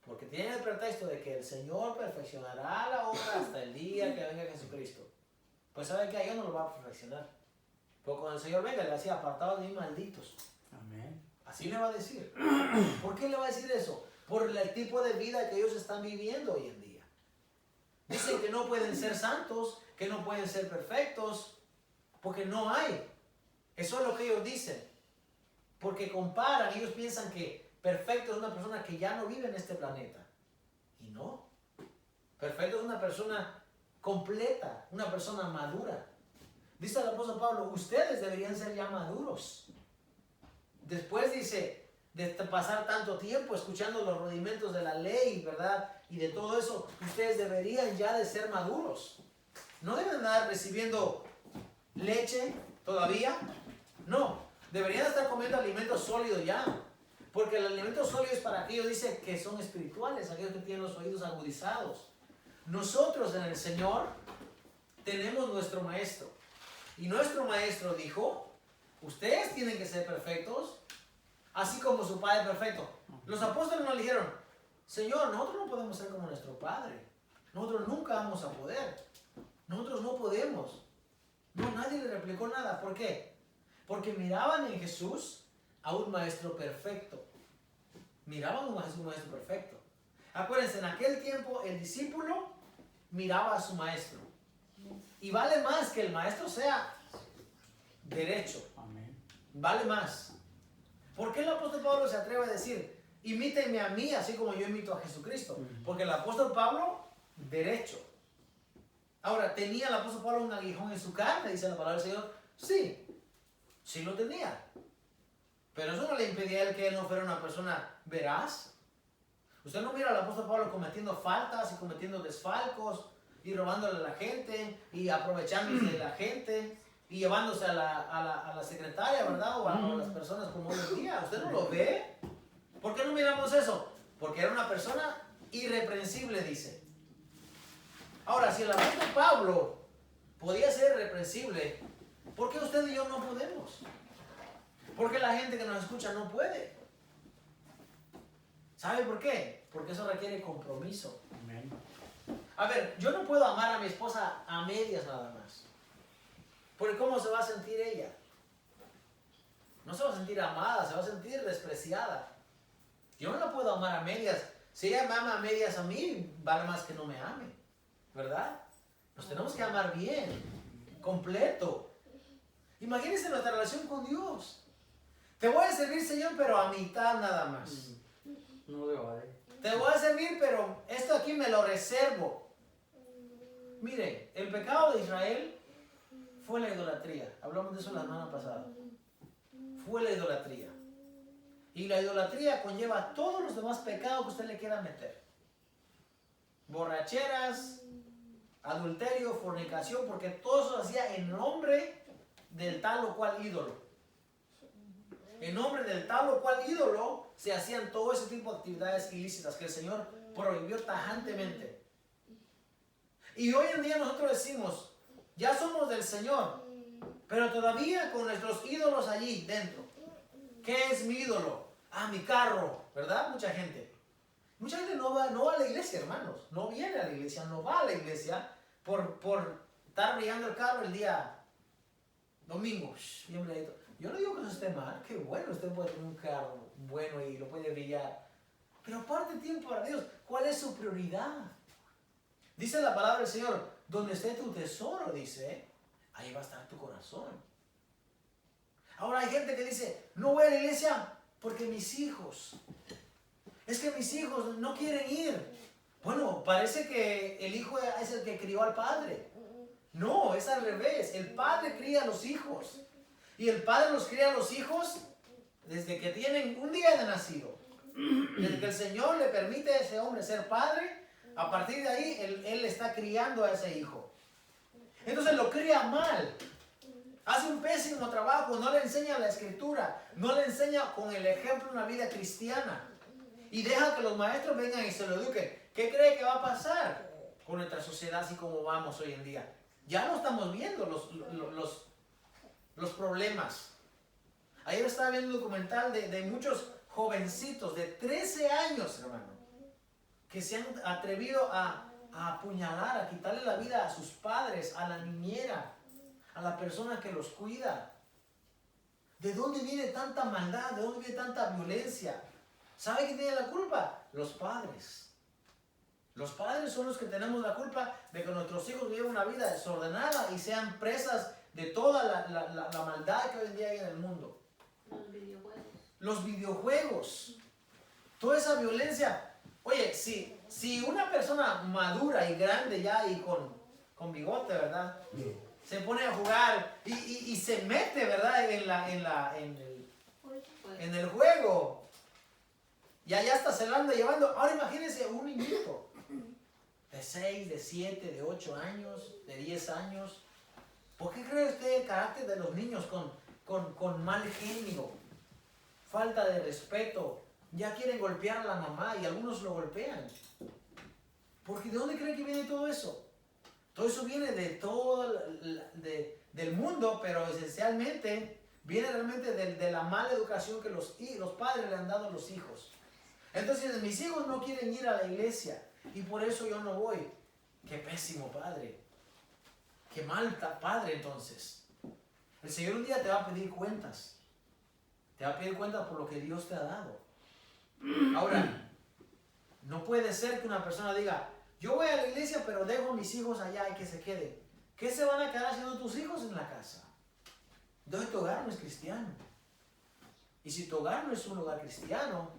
[SPEAKER 1] Porque tienen el pretexto de que el Señor perfeccionará la obra hasta el día que venga Jesucristo. Pues saben que a ellos no lo va a perfeccionar. Porque cuando el Señor venga le va a decir, apartados de mí, malditos. Amén. Así le va a decir. ¿Por qué le va a decir eso? Por el tipo de vida que ellos están viviendo hoy en día. Dicen que no pueden ser santos, que no pueden ser perfectos, porque no hay. Eso es lo que ellos dicen. Porque comparan, ellos piensan que perfecto es una persona que ya no vive en este planeta. Y no. Perfecto es una persona completa, una persona madura. Dice el apóstol Pablo, ustedes deberían ser ya maduros. Después dice, de pasar tanto tiempo escuchando los rudimentos de la ley, ¿verdad? Y de todo eso, ustedes deberían ya de ser maduros. No deben estar recibiendo leche todavía. No, deberían estar comiendo alimentos sólidos ya. Porque el alimento sólido es para aquellos, dice, que son espirituales, aquellos que tienen los oídos agudizados. Nosotros en el Señor tenemos nuestro maestro. Y nuestro maestro dijo, ustedes tienen que ser perfectos, así como su Padre es perfecto. Los apóstoles nos dijeron, Señor, nosotros no podemos ser como nuestro Padre. Nosotros nunca vamos a poder. Nosotros no podemos. No, nadie le replicó nada. ¿Por qué? Porque miraban en Jesús a un maestro perfecto. Miraban a un maestro perfecto. Acuérdense, en aquel tiempo el discípulo miraba a su maestro. Y vale más que el maestro sea derecho. Amén. Vale más. ¿Por qué el apóstol Pablo se atreve a decir, imítenme a mí así como yo imito a Jesucristo? Porque el apóstol Pablo, derecho. Ahora, ¿tenía el apóstol Pablo un aguijón en su carne? Dice la palabra del Señor. Sí, sí lo tenía. Pero eso no le impedía a él que él no fuera una persona veraz. Usted no mira al apóstol Pablo cometiendo faltas y cometiendo desfalcos y robándole a la gente y aprovechándose de la gente y llevándose a la secretaria, ¿verdad? O a las personas como hoy en día. ¿Usted no lo ve? ¿Por qué no miramos eso? Porque era una persona irreprensible, dice. Ahora, si el apóstol Pablo podía ser irreprensible, ¿por qué usted y yo no podemos? ¿Por qué la gente que nos escucha no puede? ¿Sabe por qué? Porque eso requiere compromiso. Amén. A ver, yo no puedo amar a mi esposa a medias nada más. Porque ¿cómo se va a sentir ella? No se va a sentir amada, se va a sentir despreciada. Yo no la puedo amar a medias. Si ella me ama a medias a mí, vale más que no me ame. ¿Verdad? Nos tenemos que amar bien, completo. Imagínense nuestra relación con Dios. Te voy a servir, Señor, pero a mitad nada más.
[SPEAKER 2] No le vale.
[SPEAKER 1] Te voy a servir, pero esto aquí me lo reservo. Mire, el pecado de Israel fue la idolatría. Hablamos de eso la semana pasada. Fue la idolatría. Y la idolatría conlleva todos los demás pecados que usted le quiera meter. Borracheras, adulterio, fornicación, porque todo eso se hacía en nombre del tal o cual ídolo. En nombre del tal o cual ídolo se hacían todo ese tipo de actividades ilícitas que el Señor prohibió tajantemente. Y hoy en día nosotros decimos, ya somos del Señor, pero todavía con nuestros ídolos allí dentro. ¿Qué es mi ídolo? Ah, mi carro, ¿verdad? Mucha gente no va a la iglesia, hermanos. No viene a la iglesia, no va a la iglesia por estar brillando el carro el día domingo. Bien brilladito. Yo no digo que eso esté mal. Qué bueno, usted puede tener un carro bueno y lo puede brillar. Pero aparte tiempo para Dios. ¿Cuál es su prioridad? Dice la palabra del Señor, donde esté tu tesoro, dice, ahí va a estar tu corazón. Ahora hay gente que dice, no voy a la iglesia porque mis hijos, es que mis hijos no quieren ir. Bueno, parece que el hijo es el que crió al padre. No, es al revés. El padre cría a los hijos. Y el padre los cría a los hijos desde que tienen un día de nacido. Desde que el Señor le permite a ese hombre ser padre, a partir de ahí él está criando a ese hijo. Entonces lo cría mal. Hace un pésimo trabajo, no le enseña la escritura, no le enseña con el ejemplo una vida cristiana. Y deja que los maestros vengan y se lo eduquen. ¿Qué cree que va a pasar con nuestra sociedad así como vamos hoy en día? Ya no estamos viendo los problemas. Ayer estaba viendo un documental de muchos jovencitos de 13 años, hermano, que se han atrevido a apuñalar, a quitarle la vida a sus padres, a la niñera, a la persona que los cuida. ¿De dónde viene tanta maldad? ¿De dónde viene tanta violencia? ¿Sabe quién tiene la culpa? Los padres. Los padres son los que tenemos la culpa de que nuestros hijos vivan una vida desordenada y sean presas de toda la maldad que hoy en día hay en el mundo. Los videojuegos. Toda esa violencia. Oye, si una persona madura y grande ya y con bigote, ¿verdad? Se pone a jugar y se mete, ¿verdad? En el juego. Y allá hasta se lo anda llevando. Ahora imagínense un niñito de 6, de 7, de 8 años, de 10 años. ¿Por qué cree usted el carácter de los niños con mal genio? Falta de respeto. Ya quieren golpear a la mamá y algunos lo golpean. Porque ¿de dónde creen que viene todo eso? Todo eso viene de todo del mundo, pero esencialmente viene realmente de la mala educación que los padres le han dado a los hijos. Entonces mis hijos no quieren ir a la iglesia y por eso yo no voy. Qué pésimo padre. Qué mal padre entonces. El Señor un día te va a pedir cuentas. Te va a pedir cuentas por lo que Dios te ha dado. Ahora, no puede ser que una persona diga, yo voy a la iglesia pero dejo a mis hijos allá y que se queden. ¿Qué se van a quedar haciendo tus hijos en la casa? Entonces tu hogar no es cristiano. Y si tu hogar no es un hogar cristiano,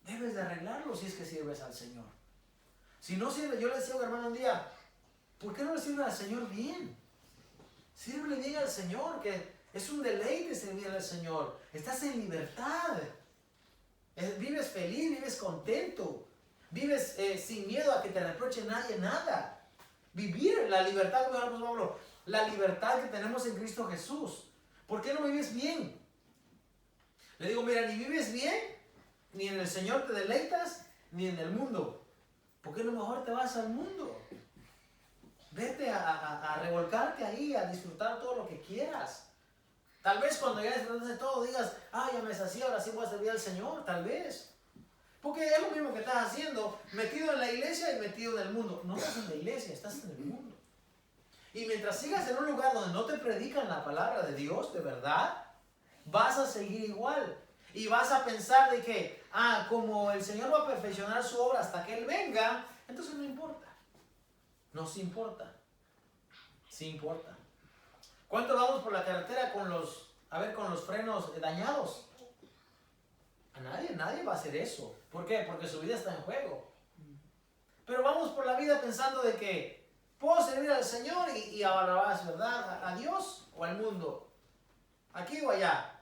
[SPEAKER 1] debes de arreglarlo si es que sirves al Señor. Si no sirve, yo le decía a un hermano un día, ¿por qué no le sirve al Señor bien? Sírvele bien al Señor, que es un deleite servir al Señor. Estás en libertad. Vives feliz, vives contento. Vives sin miedo a que te reproche nadie nada. Vivir la libertad, como hablamos, Pablo, la libertad que tenemos en Cristo Jesús. ¿Por qué no vives bien? Le digo, mira, ni vives bien, ni en el Señor te deleitas, ni en el mundo. ¿Por qué no mejor te vas al mundo? Vete a revolcarte ahí, a disfrutar todo lo que quieras. Tal vez cuando ya disfrutas de todo digas, ya me sacié, ahora sí voy a servir al Señor, tal vez. Porque es lo mismo que estás haciendo, metido en la iglesia y metido en el mundo. No estás en la iglesia, estás en el mundo. Y mientras sigas en un lugar donde no te predican la palabra de Dios, de verdad, vas a seguir igual. Y vas a pensar de que, como el Señor va a perfeccionar su obra hasta que Él venga, entonces no importa. No se importa. Sí importa. ¿Cuánto vamos por la carretera con los frenos dañados? A nadie va a hacer eso. ¿Por qué? Porque su vida está en juego. Pero vamos por la vida pensando de que puedo servir al Señor y a Barrabás, ¿verdad? A Dios o al mundo. Aquí o allá.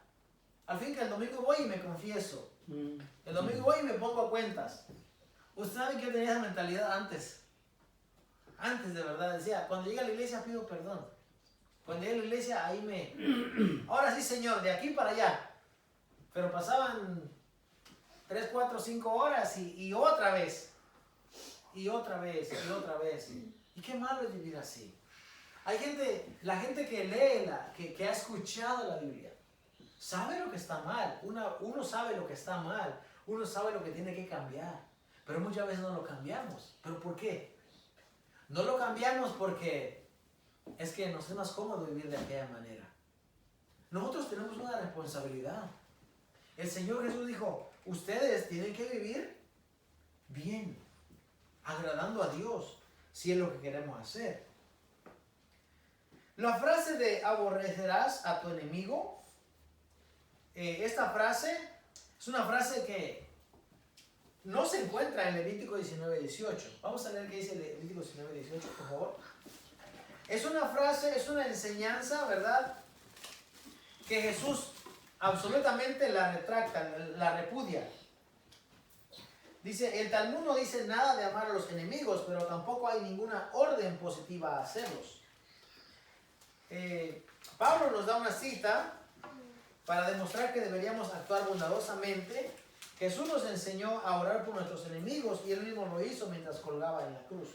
[SPEAKER 1] Al fin que el domingo voy y me confieso. El domingo voy y me pongo a cuentas. Usted sabe que yo tenía esa mentalidad antes. Antes de verdad, decía, cuando llegue a la iglesia pido perdón. Cuando llegue a la iglesia ahí me... Ahora sí, Señor, de aquí para allá. Pero pasaban 3, 4, 5 horas y otra vez. Y otra vez, y otra vez. Y qué malo es vivir así. Hay gente, la gente que lee, que ha escuchado la Biblia, sabe lo que está mal. Uno sabe lo que está mal. Uno sabe lo que tiene que cambiar. Pero muchas veces no lo cambiamos. ¿Pero por qué? No lo cambiamos porque es que nos es más cómodo vivir de aquella manera. Nosotros tenemos una responsabilidad. El Señor Jesús dijo, ustedes tienen que vivir bien, agradando a Dios, si es lo que queremos hacer. La frase de aborrecerás a tu enemigo, esta frase es una frase que no se encuentra en Levítico 19:18. Vamos a leer qué dice Levítico 19:18, por favor. Es una frase, es una enseñanza, ¿verdad? Que Jesús absolutamente la retracta, la repudia. Dice, el Talmud no dice nada de amar a los enemigos, pero tampoco hay ninguna orden positiva a hacerlos. Pablo nos da una cita para demostrar que deberíamos actuar bondadosamente. Jesús nos enseñó a orar por nuestros enemigos y él mismo lo hizo mientras colgaba en la cruz.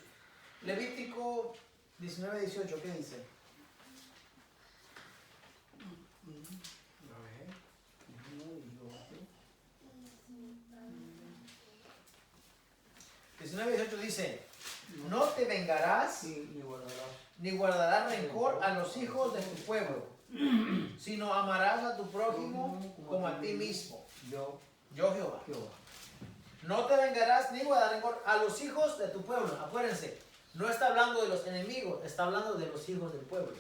[SPEAKER 1] Levítico 19:18, ¿qué dice? 19:18 dice, no te vengarás ni guardarás rencor a los hijos de tu pueblo, sino amarás a tu prójimo como a ti mismo. Yo Jehová. No te vengarás ni guardarás rencor a los hijos de tu pueblo. Acuérdense, no está hablando de los enemigos, está hablando de los hijos del pueblo.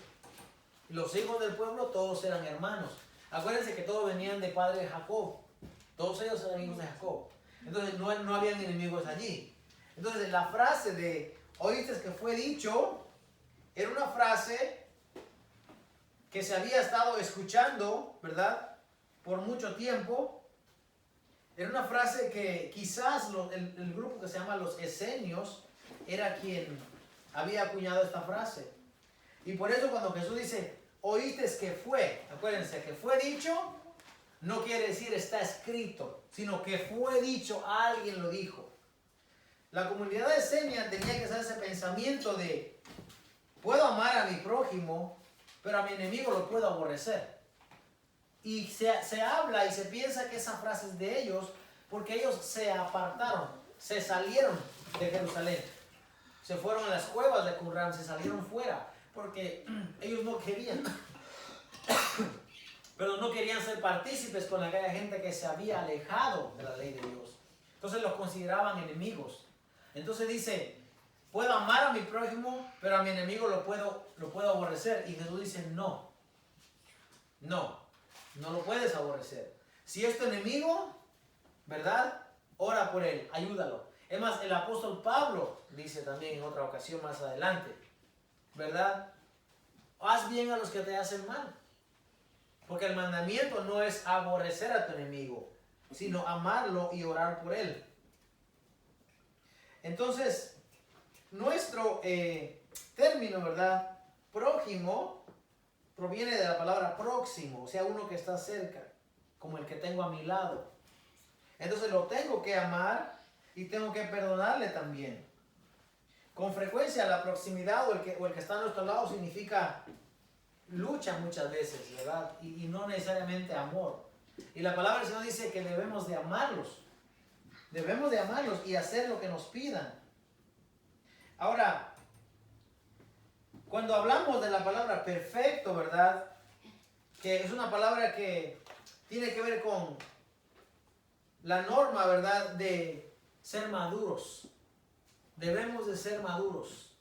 [SPEAKER 1] Los hijos del pueblo todos eran hermanos. Acuérdense que todos venían de padre de Jacob. Todos ellos eran hijos de Jacob. Entonces no habían enemigos allí. Entonces la frase de oíste que fue dicho era una frase que se había estado escuchando, ¿verdad? Por mucho tiempo. Era una frase que quizás el grupo que se llama los esenios era quien había acuñado esta frase. Y por eso cuando Jesús dice, oíste que fue, acuérdense que fue dicho, no quiere decir está escrito, sino que fue dicho, alguien lo dijo. La comunidad de esenia tenía que hacer ese pensamiento de, puedo amar a mi prójimo, pero a mi enemigo lo puedo aborrecer. Y se habla y se piensa que esa frase es de ellos porque ellos se apartaron, se salieron de Jerusalén. Se fueron a las cuevas de Qumran, se salieron fuera porque ellos no querían, pero no querían ser partícipes con aquella gente que se había alejado de la ley de Dios. Entonces los consideraban enemigos. Entonces dice, puedo amar a mi prójimo, pero a mi enemigo lo puedo aborrecer. Y Jesús dice, no lo puedes aborrecer. Si es tu enemigo, ¿verdad? Ora por él, ayúdalo. Es más, el apóstol Pablo dice también en otra ocasión más adelante, ¿verdad? Haz bien a los que te hacen mal. Porque el mandamiento no es aborrecer a tu enemigo, sino amarlo y orar por él. Entonces, nuestro término, ¿verdad? Prójimo proviene de la palabra próximo, o sea, uno que está cerca, como el que tengo a mi lado. Entonces lo tengo que amar y tengo que perdonarle también. Con frecuencia la proximidad o el que está a nuestro lado significa lucha muchas veces, ¿verdad? Y no necesariamente amor. Y la palabra del Señor dice que debemos de amarlos. Debemos de amarlos y hacer lo que nos pidan. Ahora, cuando hablamos de la palabra perfecto, ¿verdad? Que es una palabra que tiene que ver con la norma, ¿verdad? De ser maduros. Debemos de ser maduros.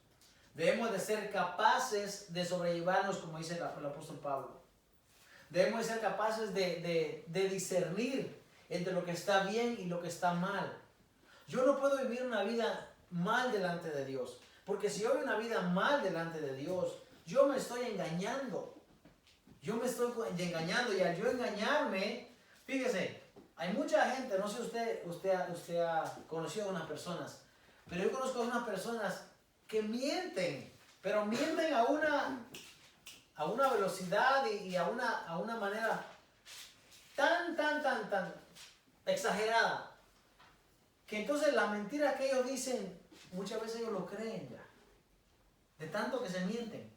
[SPEAKER 1] Debemos de ser capaces de sobrellevarnos, como dice el apóstol Pablo. Debemos de ser capaces de discernir entre lo que está bien y lo que está mal. Yo no puedo vivir una vida mal delante de Dios, Porque si yo vivo una vida mal delante de Dios, yo me estoy engañando. Yo me estoy engañando y al yo engañarme, fíjese, hay mucha gente, no sé si usted ha conocido a unas personas, pero yo conozco a unas personas que mienten, pero mienten a una velocidad y a una manera tan exagerada, que entonces la mentira que ellos dicen, muchas veces ellos lo creen ya, de tanto que se mienten.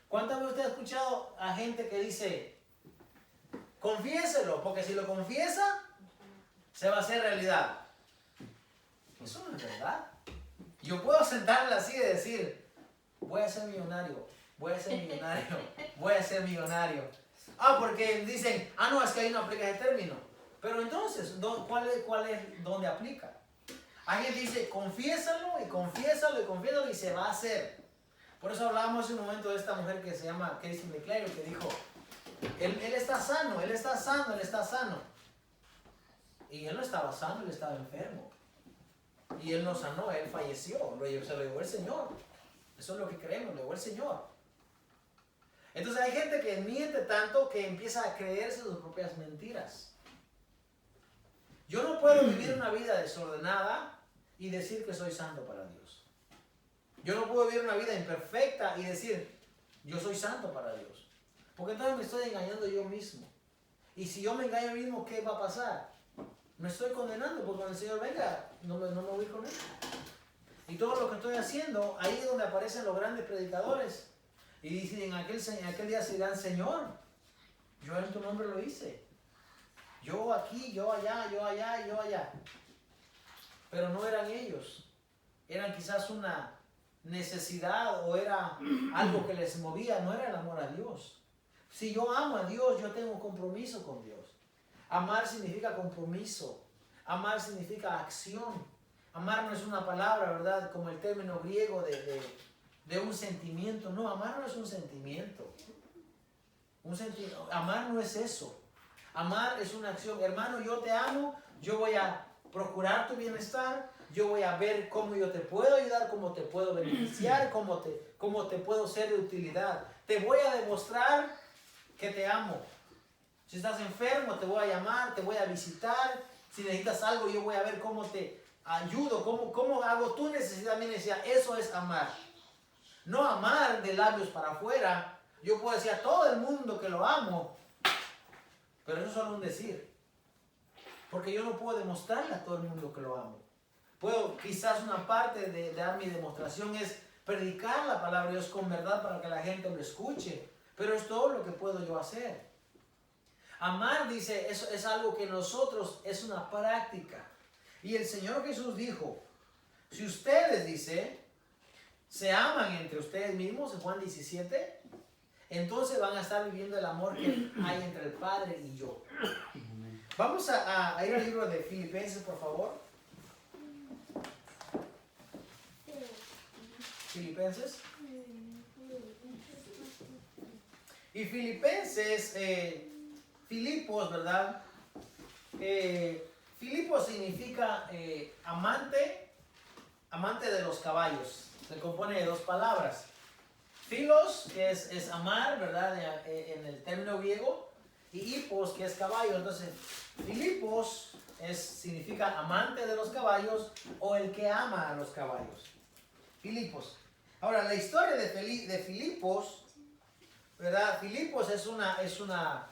[SPEAKER 1] ¿Cuántas veces usted ha escuchado a gente que dice, confiéselo, porque si lo confiesa, se va a hacer realidad? Eso no es verdad. Yo puedo sentarme así y decir, voy a ser millonario, voy a ser millonario, voy a ser millonario. Porque dicen, no, es que ahí no aplica ese término. Pero entonces, ¿cuál es dónde aplica? Alguien dice, confiésalo y confiésalo y confiésalo y se va a hacer. Por eso hablábamos hace un momento de esta mujer que se llama Casey McClary, que dijo, él está sano, él está sano, él está sano. Y él no estaba sano, él estaba enfermo. Y él no sanó, él falleció, se lo llevó el Señor. Eso es lo que creemos, lo llevó el Señor. Entonces hay gente que miente tanto que empieza a creerse sus propias mentiras. Yo no puedo vivir una vida desordenada y decir que soy santo para Dios. Yo no puedo vivir una vida imperfecta y decir, yo soy santo para Dios. Porque entonces me estoy engañando yo mismo. Y si yo me engaño yo mismo, ¿qué va a pasar? Me estoy condenando, porque cuando el Señor venga, no me voy con Él. Y todo lo que estoy haciendo, ahí es donde aparecen los grandes predicadores. Y dicen, en aquel día se dirán, Señor, yo en tu nombre lo hice. Yo aquí, yo allá, yo allá, yo allá. Pero no eran ellos. Eran quizás una necesidad o era algo que les movía, no era el amor a Dios. Si yo amo a Dios, yo tengo compromiso con Dios. Amar significa compromiso. Amar significa acción. Amar no es una palabra, ¿verdad? Como el término griego de un sentimiento. No, amar no es un sentimiento. Amar no es eso. Amar es una acción. Hermano, yo te amo, yo voy a procurar tu bienestar, yo voy a ver cómo yo te puedo ayudar, cómo te puedo beneficiar, cómo te puedo ser de utilidad. Te voy a demostrar que te amo. Si estás enfermo, te voy a llamar, te voy a visitar. Si necesitas algo, yo voy a ver cómo te ayudo, cómo hago tu necesidad, mi necesidad. Eso es amar. No amar de labios para afuera. Yo puedo decir a todo el mundo que lo amo, pero eso es solo un decir. Porque yo no puedo demostrarle a todo el mundo que lo amo. Quizás una parte de dar mi demostración es predicar la palabra de Dios con verdad para que la gente lo escuche. Pero es todo lo que puedo yo hacer. Amar, dice, eso es algo que nosotros, es una práctica. Y el Señor Jesús dijo, si ustedes, dice, se aman entre ustedes mismos, en Juan 17, entonces van a estar viviendo el amor que hay entre el Padre y yo. Vamos a ir al libro de Filipenses, por favor. Filipenses. Y Filipenses, Filipos, ¿verdad? Filipos significa amante de los caballos. Se compone de dos palabras. Filos, que es amar, ¿verdad? En el término griego. Y hipos, que es caballo. Entonces, Filipos significa amante de los caballos o el que ama a los caballos. Filipos. Ahora, la historia de Filipos, ¿verdad? Filipos es una...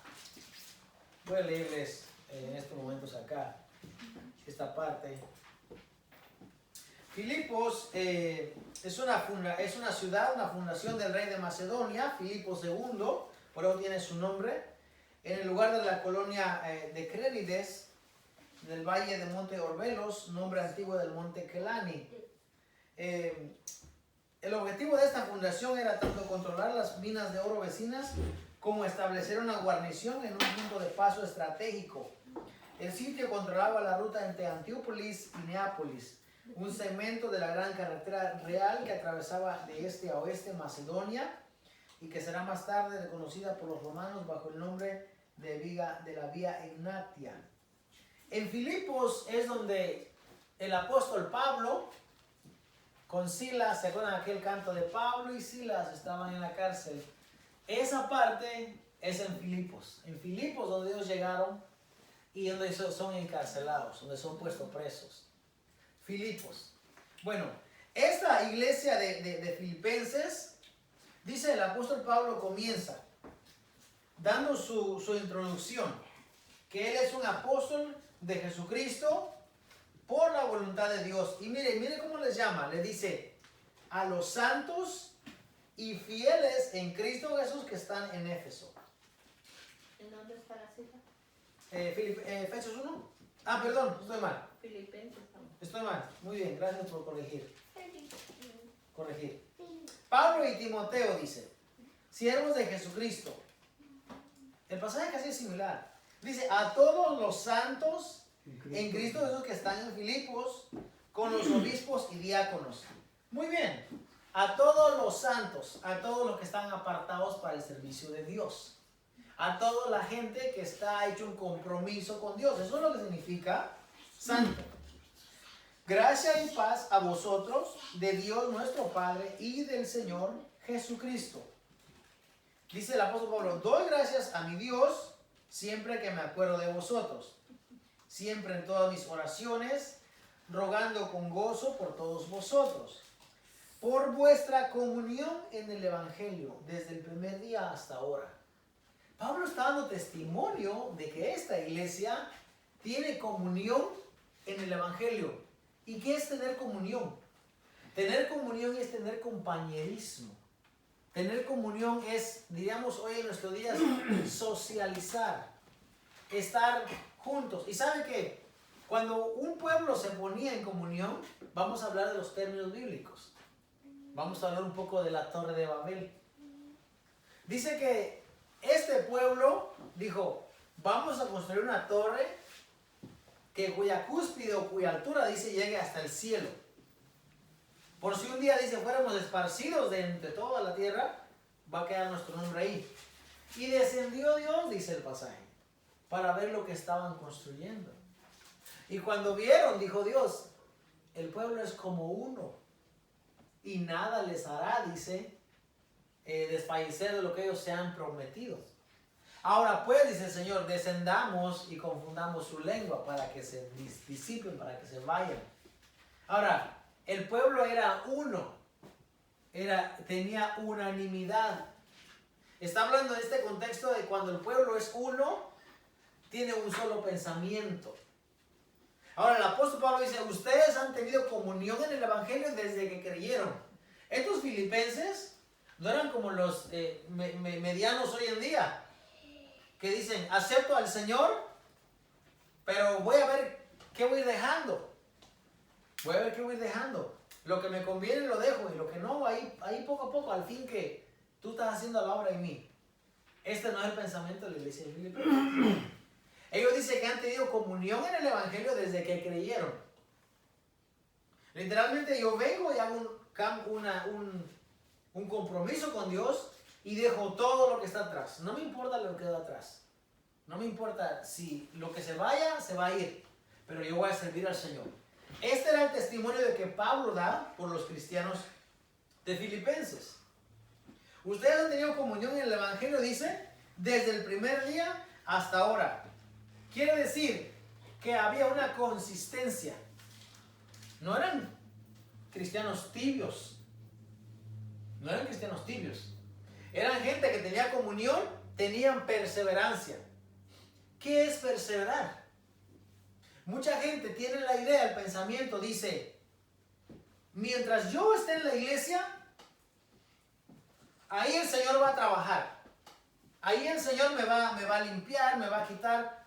[SPEAKER 1] Voy a leerles en estos momentos acá esta parte. Filipos es una ciudad, una fundación del rey de Macedonia, Filipo II, por eso tiene su nombre, en el lugar de la colonia de Crénides, del valle de Monte Orbelos, nombre antiguo del monte Kelani. El objetivo de esta fundación era tanto controlar las minas de oro vecinas como establecer una guarnición en un punto de paso estratégico. El sitio controlaba la ruta entre Antiópolis y Neápolis, un segmento de la gran carretera real que atravesaba de este a oeste Macedonia y que será más tarde reconocida por los romanos bajo el nombre de la Vía Egnatia. En Filipos es donde el apóstol Pablo con Silas. ¿Se acuerdan aquel canto de Pablo y Silas estaban en la cárcel? Esa parte es en Filipos. En Filipos donde ellos llegaron y donde son encarcelados, donde son puestos presos. Filipos. Bueno, esta iglesia de Filipenses, dice el apóstol Pablo, comienza dando su introducción, que él es un apóstol de Jesucristo por la voluntad de Dios. Y mire cómo les llama. Le dice a los santos y fieles en Cristo Jesús que están en Éfeso.
[SPEAKER 2] ¿En dónde está la cita?
[SPEAKER 1] Efesios 1. Ah, perdón, estoy mal.
[SPEAKER 2] Filipenses.
[SPEAKER 1] Estoy mal. Muy bien, gracias por corregir. Pablo y Timoteo dice, siervos de Jesucristo. El pasaje casi es similar. Dice, a todos los santos en Cristo Jesús que están en Filipos, con los obispos y diáconos. Muy bien. A todos los santos, a todos los que están apartados para el servicio de Dios. A toda la gente que está hecho un compromiso con Dios. Eso es lo que significa santo. Gracia y paz a vosotros, de Dios nuestro Padre y del Señor Jesucristo. Dice el apóstol Pablo, doy gracias a mi Dios siempre que me acuerdo de vosotros. Siempre en todas mis oraciones, rogando con gozo por todos vosotros. Por vuestra comunión en el Evangelio, desde el primer día hasta ahora. Pablo está dando testimonio de que esta iglesia tiene comunión en el Evangelio. ¿Y qué es tener comunión? Tener comunión es tener compañerismo. Tener comunión es, diríamos hoy en nuestros días, socializar, estar juntos. ¿Y sabe qué? Cuando un pueblo se ponía en comunión, vamos a hablar de los términos bíblicos. Vamos a hablar un poco de la Torre de Babel. Dice que este pueblo dijo, vamos a construir una torre cuya cúspide o cuya altura, dice, llegue hasta el cielo. Por si un día, dice, fuéramos esparcidos de entre toda la tierra, va a quedar nuestro nombre ahí. Y descendió Dios, dice el pasaje, para ver lo que estaban construyendo. Y cuando vieron, dijo Dios, el pueblo es como uno, y nada les hará, dice, desfallecer de lo que ellos se han prometido. Ahora pues, dice el Señor, descendamos y confundamos su lengua para que se disipen, para que se vayan. Ahora, el pueblo era uno, tenía unanimidad. Está hablando de este contexto de cuando el pueblo es uno, tiene un solo pensamiento. Ahora el apóstol Pablo dice, ustedes han tenido comunión en el Evangelio desde que creyeron. Estos filipenses no eran como los medianos hoy en día, que dicen, acepto al Señor, pero voy a ver qué voy dejando. Voy a ver qué voy dejando. Lo que me conviene lo dejo y lo que no, ahí poco a poco, al fin que tú estás haciendo la obra en mí. Este no es el pensamiento de la iglesia de Filipenses. Ellos dicen que han tenido comunión en el Evangelio desde que creyeron. Literalmente yo vengo y hago un compromiso con Dios y dejo todo lo que está atrás. No me importa lo que queda atrás. No me importa si lo que se vaya, se va a ir. Pero yo voy a servir al Señor. Este era el testimonio de que Pablo da por los cristianos de Filipenses. Ustedes han tenido comunión en el Evangelio, dice, desde el primer día hasta ahora. Quiere decir que había una consistencia. No eran cristianos tibios. No eran cristianos tibios. Eran gente que tenía comunión, tenían perseverancia. ¿Qué es perseverar? Mucha gente tiene la idea, el pensamiento, dice, mientras yo esté en la iglesia, ahí el Señor va a trabajar. Ahí el Señor me va a limpiar, me va a quitar.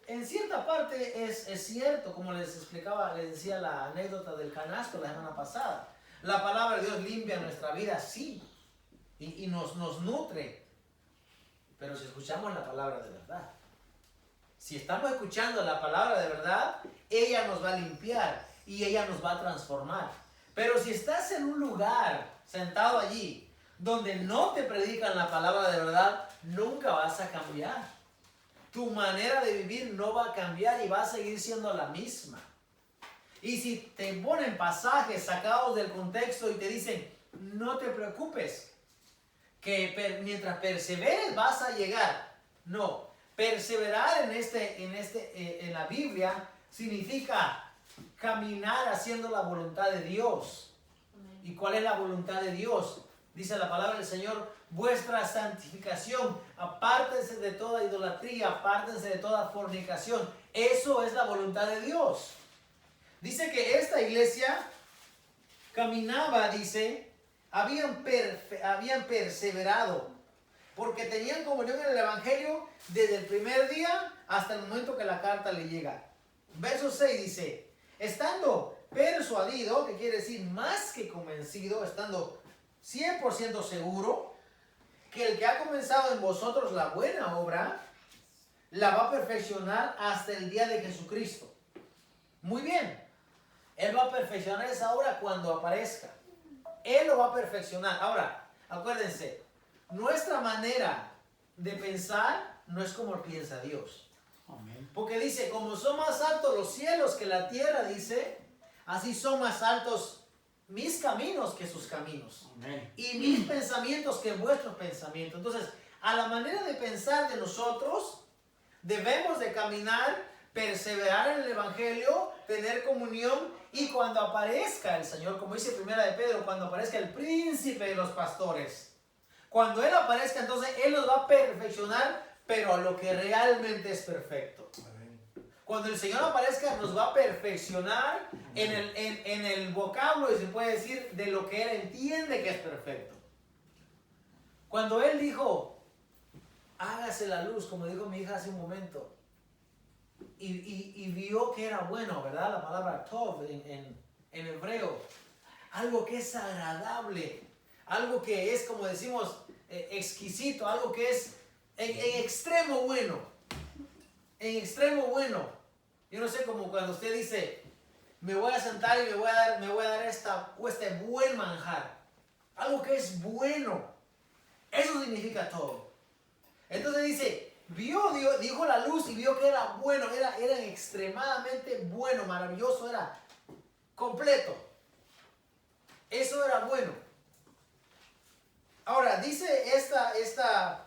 [SPEAKER 1] En cierta parte es cierto, como les explicaba, les decía la anécdota del canasto la semana pasada. La palabra de Dios limpia nuestra vida, sí, y nos nutre. Pero si escuchamos la palabra de verdad, si estamos escuchando la palabra de verdad, ella nos va a limpiar y ella nos va a transformar. Pero si estás en un lugar, sentado allí, donde no te predican la palabra de verdad, nunca vas a cambiar. Tu manera de vivir no va a cambiar y va a seguir siendo la misma. Y si te ponen pasajes sacados del contexto y te dicen, no te preocupes, que mientras perseveres vas a llegar. No, perseverar en la Biblia significa caminar haciendo la voluntad de Dios. ¿Y cuál es la voluntad de Dios? Dice la palabra del Señor, vuestra santificación, apártense de toda idolatría, apártense de toda fornicación. Eso es la voluntad de Dios. Dice que esta iglesia caminaba, dice, habían perseverado, porque tenían comunión en el Evangelio desde el primer día hasta el momento que la carta le llega. Verso 6 dice, estando persuadido, que quiere decir más que convencido, estando 100% seguro, que el que ha comenzado en vosotros la buena obra, la va a perfeccionar hasta el día de Jesucristo. Muy bien, Él va a perfeccionar esa obra cuando aparezca. Él lo va a perfeccionar. Ahora, acuérdense, nuestra manera de pensar no es como piensa Dios.
[SPEAKER 3] Amén.
[SPEAKER 1] Porque dice, como son más altos los cielos que la tierra, dice, así son más altos mis caminos que sus caminos.
[SPEAKER 3] Amén.
[SPEAKER 1] Y mis pensamientos que vuestros pensamientos. Entonces, a la manera de pensar de nosotros, debemos de caminar, perseverar en el Evangelio, tener comunión, y cuando aparezca el Señor, como dice Primera de Pedro, cuando aparezca el príncipe de los pastores, cuando Él aparezca, entonces Él nos va a perfeccionar, pero a lo que realmente es perfecto.
[SPEAKER 3] Amén.
[SPEAKER 1] Cuando el Señor aparezca, nos va a perfeccionar en el vocablo, y se puede decir, de lo que Él entiende que es perfecto. Cuando Él dijo, hágase la luz, como dijo mi hija hace un momento, y vio que era bueno, ¿verdad? La palabra tov en hebreo, algo que es agradable, algo que es, como decimos, exquisito, algo que es en extremo bueno, en extremo bueno. Yo no sé, como cuando usted dice, me voy a sentar y me voy a dar este buen manjar, algo que es bueno, eso significa todo. Entonces dice, dijo la luz y vio que era bueno, era extremadamente bueno, maravilloso, era completo. Eso era bueno. Ahora, dice esta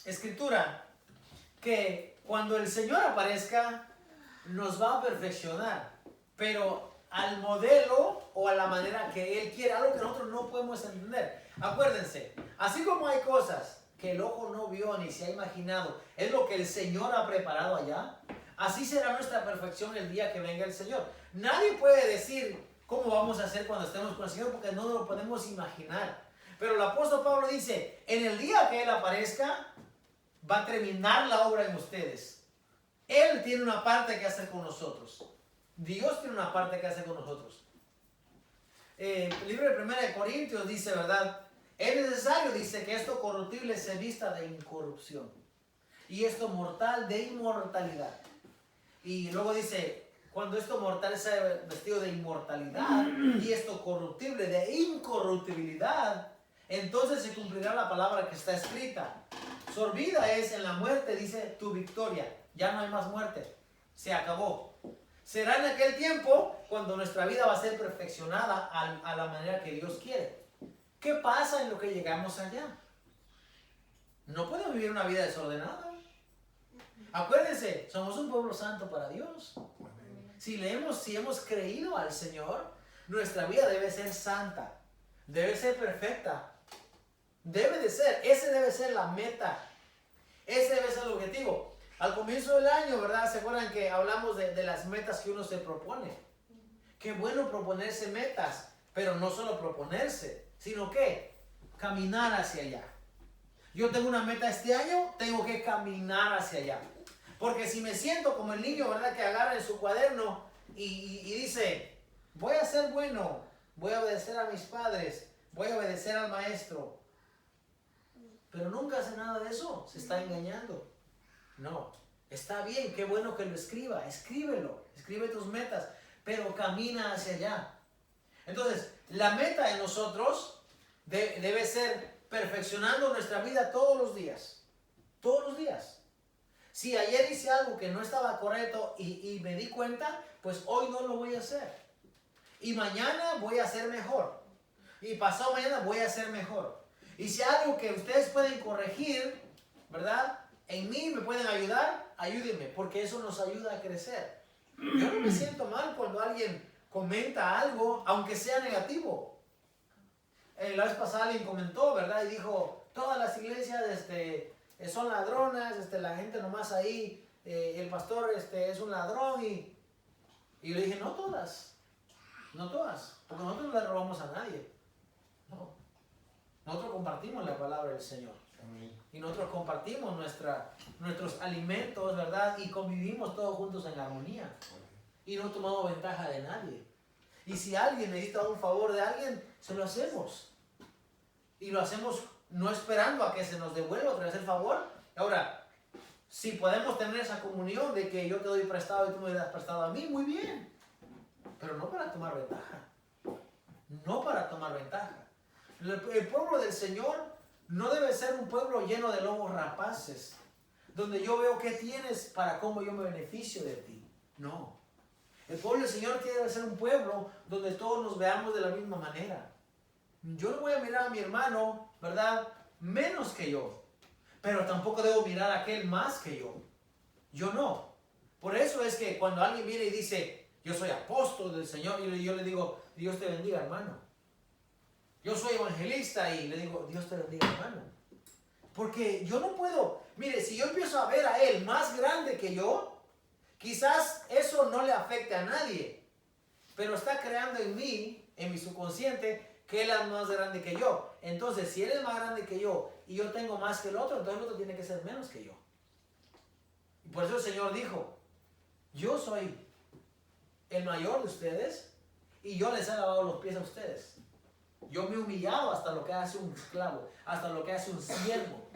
[SPEAKER 1] escritura que cuando el Señor aparezca, nos va a perfeccionar, pero al modelo o a la manera que Él quiere, algo que nosotros no podemos entender. Acuérdense, así como hay cosas que el ojo no vio ni se ha imaginado, es lo que el Señor ha preparado allá, así será nuestra perfección el día que venga el Señor. Nadie puede decir cómo vamos a hacer cuando estemos con el Señor, porque no lo podemos imaginar. Pero el apóstol Pablo dice, en el día que Él aparezca, va a terminar la obra en ustedes. Él tiene una parte que hacer con nosotros. Dios tiene una parte que hacer con nosotros. El libro de 1 de Corintios dice, ¿verdad? Es necesario, dice, que esto corruptible se vista de incorrupción y esto mortal de inmortalidad. Y luego dice, cuando esto mortal sea vestido de inmortalidad y esto corruptible de incorruptibilidad, entonces se cumplirá la palabra que está escrita. Sorbida es en la muerte, dice, tu victoria. Ya no hay más muerte. Se acabó. Será en aquel tiempo cuando nuestra vida va a ser perfeccionada a la manera que Dios quiere. ¿Qué pasa en lo que llegamos allá? No podemos vivir una vida desordenada. Acuérdense, somos un pueblo santo para Dios. Si hemos creído al Señor, nuestra vida debe ser santa, debe ser perfecta. Debe de ser, ese debe ser la meta, ese debe ser el objetivo. Al comienzo del año, ¿verdad? ¿Se acuerdan que hablamos de las metas que uno se propone? Qué bueno proponerse metas, pero no solo proponerse, sino que caminar hacia allá. Yo tengo una meta este año, tengo que caminar hacia allá. Porque si me siento como el niño, ¿verdad? Que agarra en su cuaderno y dice, voy a ser bueno, voy a obedecer a mis padres, voy a obedecer al maestro, pero nunca hace nada de eso, se está engañando. No, está bien, qué bueno que lo escriba, escríbelo, escribe tus metas, pero camina hacia allá. Entonces, la meta de nosotros debe ser perfeccionando nuestra vida todos los días. Todos los días. Si ayer hice algo que no estaba correcto y me di cuenta, pues hoy no lo voy a hacer. Y mañana voy a hacer mejor. Y pasado mañana voy a hacer mejor. Y si algo que ustedes pueden corregir, ¿verdad? En mí me pueden ayudar, ayúdenme, porque eso nos ayuda a crecer. Yo no me siento mal cuando alguien comenta algo, aunque sea negativo. La vez pasada alguien comentó, ¿verdad? Y dijo, todas las iglesias son ladronas, la gente nomás ahí, el pastor es un ladrón. Y yo le dije, no todas, porque nosotros no le robamos a nadie. No. Nosotros compartimos la palabra del Señor. Amén. Y nosotros compartimos nuestros alimentos, ¿verdad? Y convivimos todos juntos en armonía. Y no tomamos ventaja de nadie. Y si alguien necesita un favor de alguien, se lo hacemos. Y lo hacemos no esperando a que se nos devuelva otra vez el favor. Ahora, si podemos tener esa comunión de que yo te doy prestado y tú me das prestado a mí, muy bien. Pero no para tomar ventaja. No para tomar ventaja. El pueblo del Señor no debe ser un pueblo lleno de lobos rapaces, donde yo veo qué tienes para cómo yo me beneficio de ti. No. El pueblo del Señor debe ser un pueblo donde todos nos veamos de la misma manera. Yo no voy a mirar a mi hermano, ¿verdad?, menos que yo. Pero tampoco debo mirar a aquel más que yo. Yo no. Por eso es que cuando alguien viene y dice, yo soy apóstol del Señor, y yo le digo, Dios te bendiga, hermano. Yo soy evangelista y le digo, Dios te bendiga, hermano. Porque yo no puedo, mire, si yo empiezo a ver a él más grande que yo, quizás eso no le afecte a nadie. Pero está creando en mí, en mi subconsciente, que él es más grande que yo. Entonces, si él es más grande que yo y yo tengo más que el otro, entonces el otro tiene que ser menos que yo. Y por eso el Señor dijo, yo soy el mayor de ustedes y yo les he lavado los pies a ustedes. Yo me he humillado hasta lo que hace un esclavo, hasta lo que hace un siervo.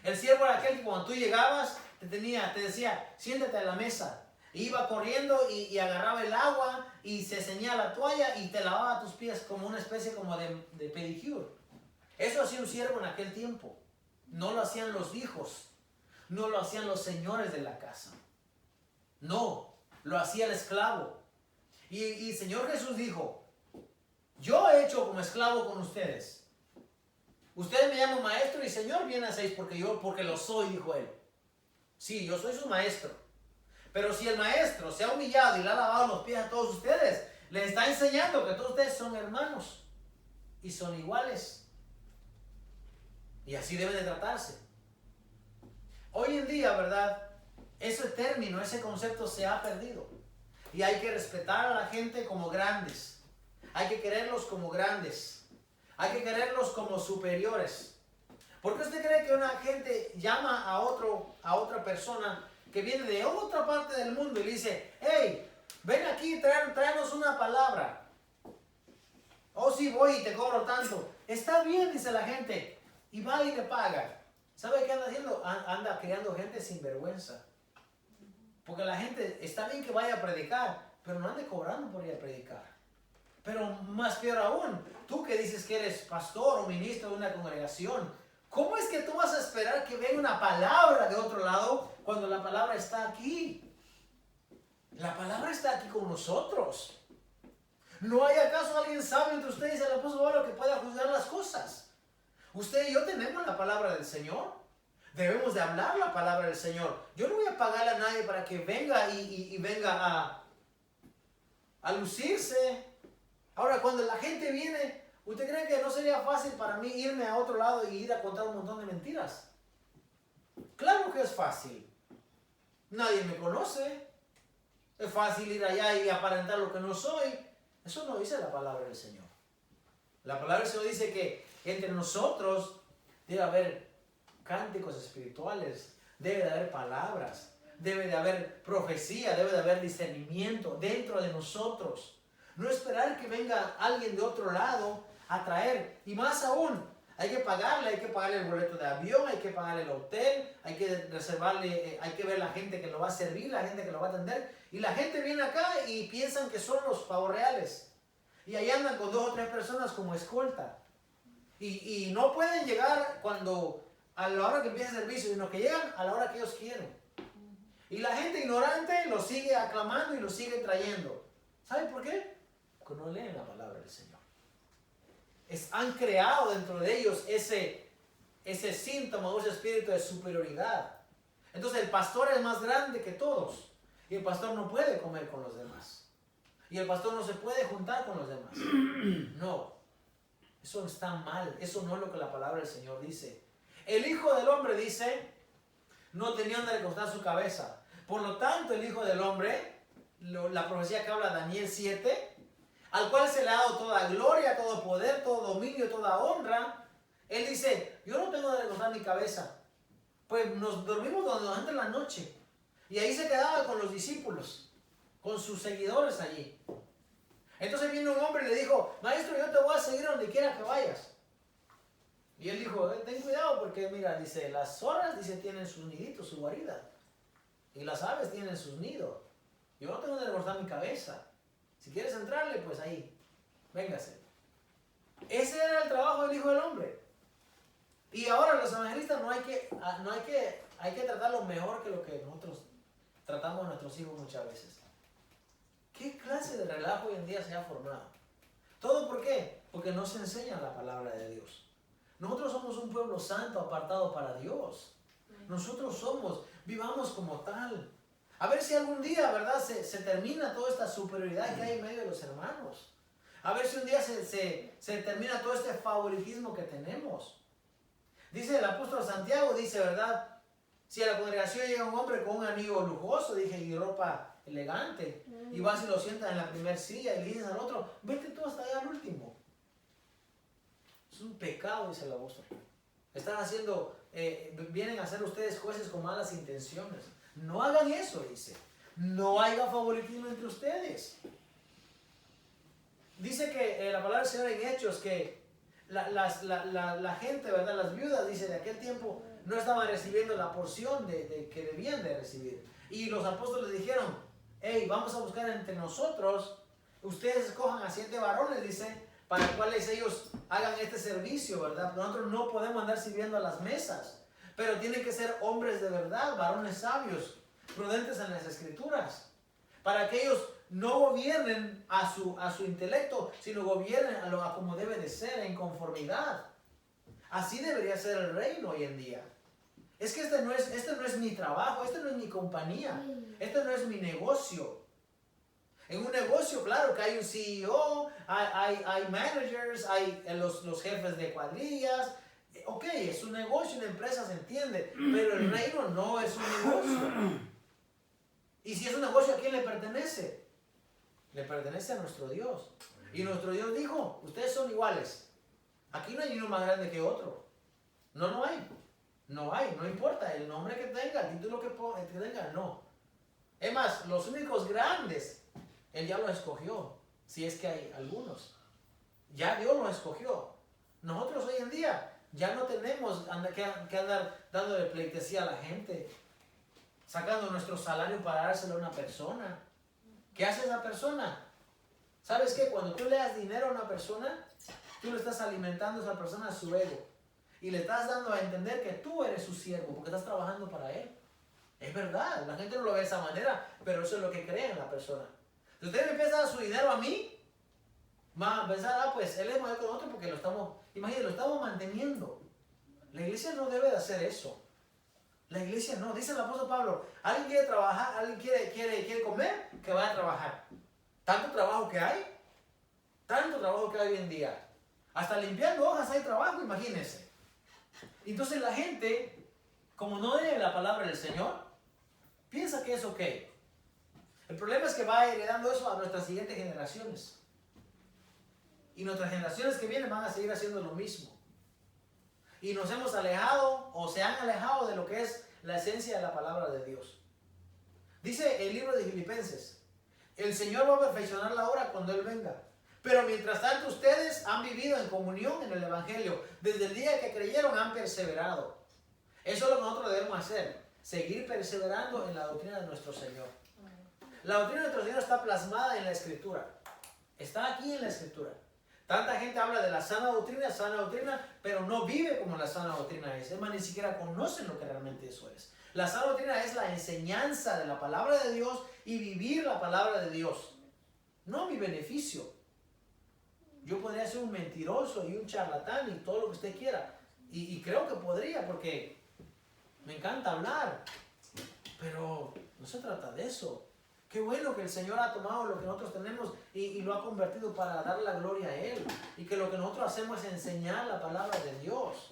[SPEAKER 1] El siervo era aquel que cuando tú llegabas te decía, siéntate a la mesa. Iba corriendo y agarraba el agua y se ceñía la toalla y te lavaba tus pies como una especie como de pedicure. Eso hacía un siervo en aquel tiempo. No lo hacían los hijos, no lo hacían los señores de la casa. No, lo hacía el esclavo. Y el Señor Jesús dijo, yo he hecho como esclavo con ustedes. Ustedes me llaman maestro y Señor bien hacéis porque lo soy, dijo él. Sí, yo soy su maestro. Pero si el maestro se ha humillado y le ha lavado los pies a todos ustedes, les está enseñando que todos ustedes son hermanos y son iguales. Y así deben de tratarse. Hoy en día, ¿verdad? Ese término, ese concepto se ha perdido. Y hay que respetar a la gente como grandes. Hay que quererlos como grandes. Hay que quererlos como superiores. ¿Por qué usted cree que una gente llama a otra persona que viene de otra parte del mundo y le dice, hey, ven aquí, tráenos una palabra? Oh, sí, voy y te cobro tanto. Está bien, dice la gente. Y va y le paga. ¿Sabe qué anda haciendo? Anda creando gente sin vergüenza. Porque la gente, está bien que vaya a predicar, pero no ande cobrando por ir a predicar. Pero más peor aún, tú que dices que eres pastor o ministro de una congregación, ¿cómo es que tú vas a esperar que venga una palabra de otro lado cuando la palabra está aquí? La palabra está aquí con nosotros. ¿No hay acaso alguien sabio entre ustedes y el apóstol Pablo que pueda juzgar las cosas? Usted y yo tenemos la palabra del Señor. Debemos de hablar la palabra del Señor. Yo no voy a pagarle a nadie para que venga y venga a lucirse. Ahora, cuando la gente viene, ¿usted cree que no sería fácil para mí irme a otro lado y ir a contar un montón de mentiras? Claro que es fácil. Nadie me conoce. Es fácil ir allá y aparentar lo que no soy. Eso no dice la palabra del Señor. La palabra del Señor dice que entre nosotros debe haber cánticos espirituales, debe de haber palabras, debe de haber profecía, debe de haber discernimiento dentro de nosotros. No esperar que venga alguien de otro lado a traer. Y más aún, hay que pagarle el boleto de avión, hay que pagarle el hotel, hay que reservarle, hay que ver la gente que lo va a servir, la gente que lo va a atender. Y la gente viene acá y piensan que son los pavos reales. Y ahí andan con 2 o 3 personas como escolta. Y no pueden llegar a la hora que empieza el servicio, sino que llegan a la hora que ellos quieren. Y la gente ignorante lo sigue aclamando y lo sigue trayendo. ¿Sabe por qué? Porque no leen la palabra del Señor. Han creado dentro de ellos ese síntoma o ese espíritu de superioridad. Entonces el pastor es más grande que todos. Y el pastor no puede comer con los demás. Y el pastor no se puede juntar con los demás. No. Eso está mal. Eso no es lo que la palabra del Señor dice. El Hijo del Hombre dice, no tenía donde recostar su cabeza. Por lo tanto, el Hijo del Hombre, la profecía que habla Daniel 7, al cual se le ha dado toda gloria, todo poder, todo dominio, toda honra. Él dice, yo no tengo donde recostar mi cabeza. Pues nos dormimos donde nos entra en la noche. Y ahí se quedaba con los discípulos, con sus seguidores allí. Entonces vino un hombre y le dijo, maestro, yo te voy a seguir donde quiera que vayas. Y él dijo, ten cuidado porque mira, dice, las zorras, dice, tienen sus niditos, su guarida. Y las aves tienen sus nidos. Yo no tengo donde recostar mi cabeza. Si quieres entrarle, pues ahí, véngase. Ese era el trabajo del Hijo del Hombre. Y ahora los evangelistas hay que tratarlo mejor que lo que nosotros tratamos a nuestros hijos muchas veces. ¿Qué clase de relajo hoy en día se ha formado? ¿Todo por qué? Porque no se enseña la palabra de Dios. Nosotros somos un pueblo santo apartado para Dios. Nosotros vivamos como tal. A ver si algún día, ¿verdad? Se termina toda esta superioridad que hay en medio de los hermanos. A ver si un día se termina todo este favoritismo que tenemos. Dice el apóstol Santiago, dice, ¿verdad? Si a la congregación llega un hombre con un anillo lujoso, dije, y ropa elegante, y vas y lo sientas en la primera silla y le dices al otro, vete tú hasta allá al último. Es un pecado, dice el apóstol. Están haciendo, vienen a ser ustedes jueces con malas intenciones. No hagan eso, dice. No haya favoritismo entre ustedes. Dice que la palabra del Señor en Hechos, que la gente, ¿verdad? Las viudas, dice, de aquel tiempo no estaban recibiendo la porción que debían de recibir. Y los apóstoles dijeron, hey, vamos a buscar entre nosotros, ustedes escojan a 7 varones, dice, para cuales ellos hagan este servicio, ¿verdad? Nosotros no podemos andar sirviendo a las mesas, pero tienen que ser hombres de verdad, varones sabios, prudentes en las escrituras, para que ellos no gobiernen a su intelecto, sino gobiernen a como debe de ser, en conformidad. Así debería ser el reino hoy en día. Es que este no es mi trabajo, este no es mi compañía, este no es mi negocio. En un negocio, claro que hay un CEO, hay managers, hay los jefes de cuadrillas. Ok, es un negocio, una empresa, se entiende, pero el reino no es un negocio. Y si es un negocio, ¿a quién le pertenece? Le pertenece a nuestro Dios. Y nuestro Dios dijo, ustedes son iguales. Aquí no hay uno más grande que otro. No hay. No importa el nombre que tenga, el título que tenga, no. Es más, los únicos grandes, Él ya los escogió. Si es que hay algunos. Ya Dios los escogió. Nosotros hoy en día ya no tenemos que andar dándole pleitesía a la gente, sacando nuestro salario para dárselo a una persona. ¿Qué hace esa persona? ¿Sabes qué? Cuando tú le das dinero a una persona, tú le estás alimentando a esa persona su ego. Y le estás dando a entender que tú eres su siervo, porque estás trabajando para él. Es verdad, la gente no lo ve de esa manera, pero eso es lo que cree en la persona. Si usted me empieza a dar su dinero a mí, va a pensar, pues él es mayor que nosotros porque lo estamos manteniendo. La iglesia no debe de hacer eso. La iglesia no, dice el apóstol Pablo, alguien quiere trabajar, alguien quiere comer, que vaya a trabajar. Tanto trabajo que hay hoy en día. Hasta limpiando hojas hay trabajo, imagínense. Entonces la gente, como no lee la palabra del Señor, piensa que es ok. El problema es que va heredando eso a nuestras siguientes generaciones. Y nuestras generaciones que vienen van a seguir haciendo lo mismo. Y nos hemos alejado o se han alejado de lo que es la esencia de la palabra de Dios. Dice el libro de Filipenses, el Señor va a perfeccionar la obra cuando Él venga. Pero mientras tanto ustedes han vivido en comunión en el Evangelio. Desde el día que creyeron han perseverado. Eso es lo que nosotros debemos hacer. Seguir perseverando en la doctrina de nuestro Señor. La doctrina de nuestro Señor está plasmada en la Escritura. Está aquí en la Escritura. Tanta gente habla de la sana doctrina, pero no vive como la sana doctrina es. Es más, ni siquiera conocen lo que realmente eso es. La sana doctrina es la enseñanza de la palabra de Dios y vivir la palabra de Dios. No mi beneficio. Yo podría ser un mentiroso y un charlatán y todo lo que usted quiera. Y creo que podría porque me encanta hablar. Pero no se trata de eso. Qué bueno que el Señor ha tomado lo que nosotros tenemos y lo ha convertido para dar la gloria a Él. Y que lo que nosotros hacemos es enseñar la palabra de Dios.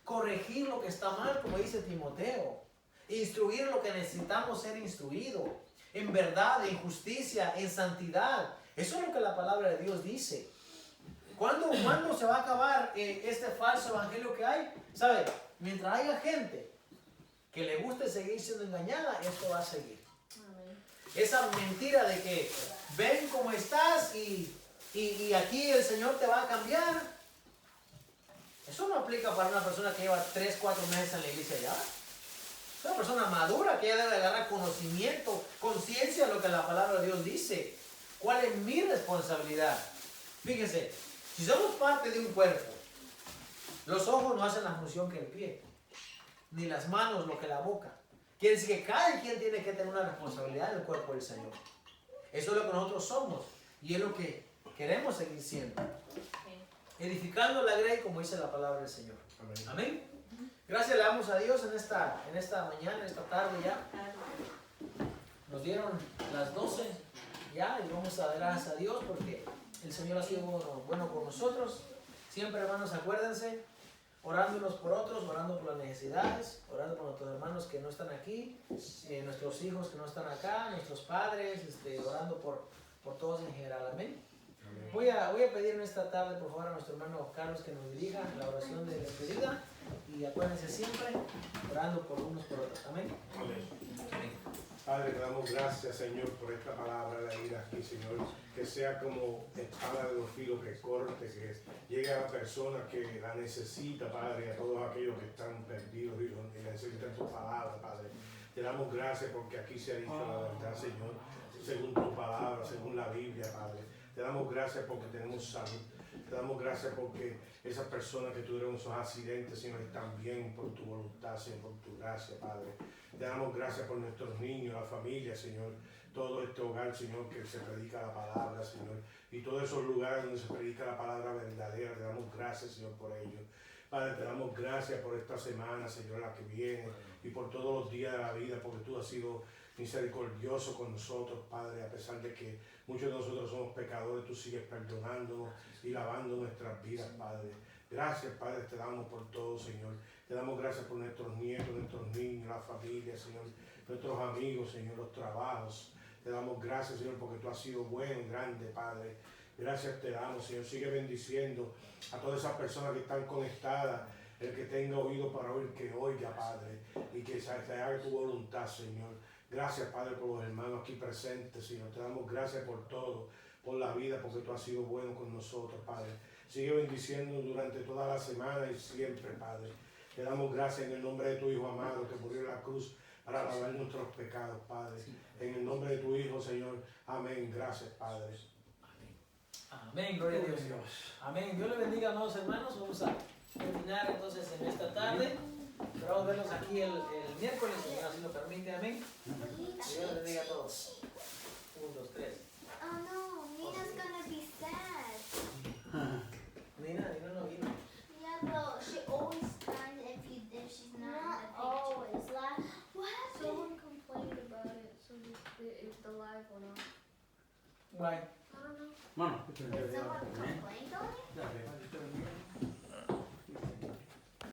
[SPEAKER 1] Corregir lo que está mal, como dice Timoteo. Instruir lo que necesitamos ser instruido. En verdad, en justicia, en santidad. Eso es lo que la palabra de Dios dice. ¿Cuándo se va a acabar este falso evangelio que hay? ¿Sabe? Mientras haya gente que le guste seguir siendo engañada, esto va a seguir. Esa mentira de que ven cómo estás y aquí el Señor te va a cambiar. Eso no aplica para una persona que lleva 3, 4 meses en la iglesia ya. Es una persona madura que ya debe agarrar conocimiento, conciencia de lo que la palabra de Dios dice. ¿Cuál es mi responsabilidad? Fíjense, si somos parte de un cuerpo, los ojos no hacen la función que el pie, ni las manos lo que la boca. Quiere decir que cada quien tiene que tener una responsabilidad en el cuerpo del Señor. Eso es lo que nosotros somos y es lo que queremos seguir siendo. Edificando la grey como dice la palabra del Señor. Amén. Amén. Gracias le damos a Dios en esta mañana, en esta tarde ya. Nos dieron las 12 ya y vamos a dar gracias a Dios porque el Señor ha sido bueno con nosotros. Siempre, hermanos, acuérdense, orando unos por otros, orando por las necesidades, orando por nuestros hermanos que no están aquí, nuestros hijos que no están acá, nuestros padres, orando por todos en general. Amén. Voy a pedir en esta tarde, por favor, a nuestro hermano Carlos que nos dirija la oración de despedida. Y acuérdense siempre, orando por unos por otros. Amén.
[SPEAKER 3] Amén. Padre, te damos gracias, Señor, por esta palabra leída aquí, Señor. Que sea como espada de dos filos que corte, que llegue a la persona que la necesita, Padre, a todos aquellos que están perdidos y necesitan tu palabra, Padre. Te damos gracias porque aquí se ha dicho la verdad, Señor, según tu palabra, según la Biblia, Padre. Te damos gracias porque tenemos salud. Te damos gracias porque esas personas que tuvieron esos accidentes, Señor, están bien por tu voluntad, Señor, por tu gracia, Padre. Te damos gracias por nuestros niños, la familia, Señor. Todo este hogar, Señor, que se predica la palabra, Señor. Y todos esos lugares donde se predica la palabra verdadera. Te damos gracias, Señor, por ello. Padre, te damos gracias por esta semana, Señor, la que viene. Y por todos los días de la vida, porque tú has sido misericordioso con nosotros, Padre, a pesar de que muchos de nosotros somos pecadores, tú sigues perdonándonos y lavando nuestras vidas, Padre. Gracias, Padre, te damos por todo, Señor. Te damos gracias por nuestros nietos, nuestros niños, la familia, Señor, nuestros amigos, Señor, los trabajos. Te damos gracias, Señor, porque tú has sido bueno y grande, Padre. Gracias te damos, Señor. Sigue bendiciendo a todas esas personas que están conectadas. El que tenga oído para oír, que oiga, Padre, y que se haga tu voluntad, Señor. Gracias, Padre, por los hermanos aquí presentes, Señor. Te damos gracias por todo, por la vida, porque tú has sido bueno con nosotros, Padre. Sigue bendiciendo durante toda la semana y siempre, Padre. Te damos gracias en el nombre de tu Hijo amado, que murió en la cruz para lavar nuestros pecados, Padre. En el nombre de tu Hijo, Señor. Amén. Gracias, Padre.
[SPEAKER 1] Amén. Gloria a Dios. Amén. Dios le bendiga, amados hermanos. Vamos a terminar entonces en esta tarde. Esperamos verlos aquí el miércoles, si así lo permite. Amén. Dios les bendiga a todos. 1, 2, 3.
[SPEAKER 4] Oh no, Nina's gonna be sad.
[SPEAKER 1] Nina no vino.
[SPEAKER 4] Yeah, but she always cries if she's not in the picture. Always. What happened?
[SPEAKER 2] Someone complained about it, so if the live went on.
[SPEAKER 1] Why?
[SPEAKER 2] I don't know.
[SPEAKER 4] Did someone complain on it?
[SPEAKER 3] Dale.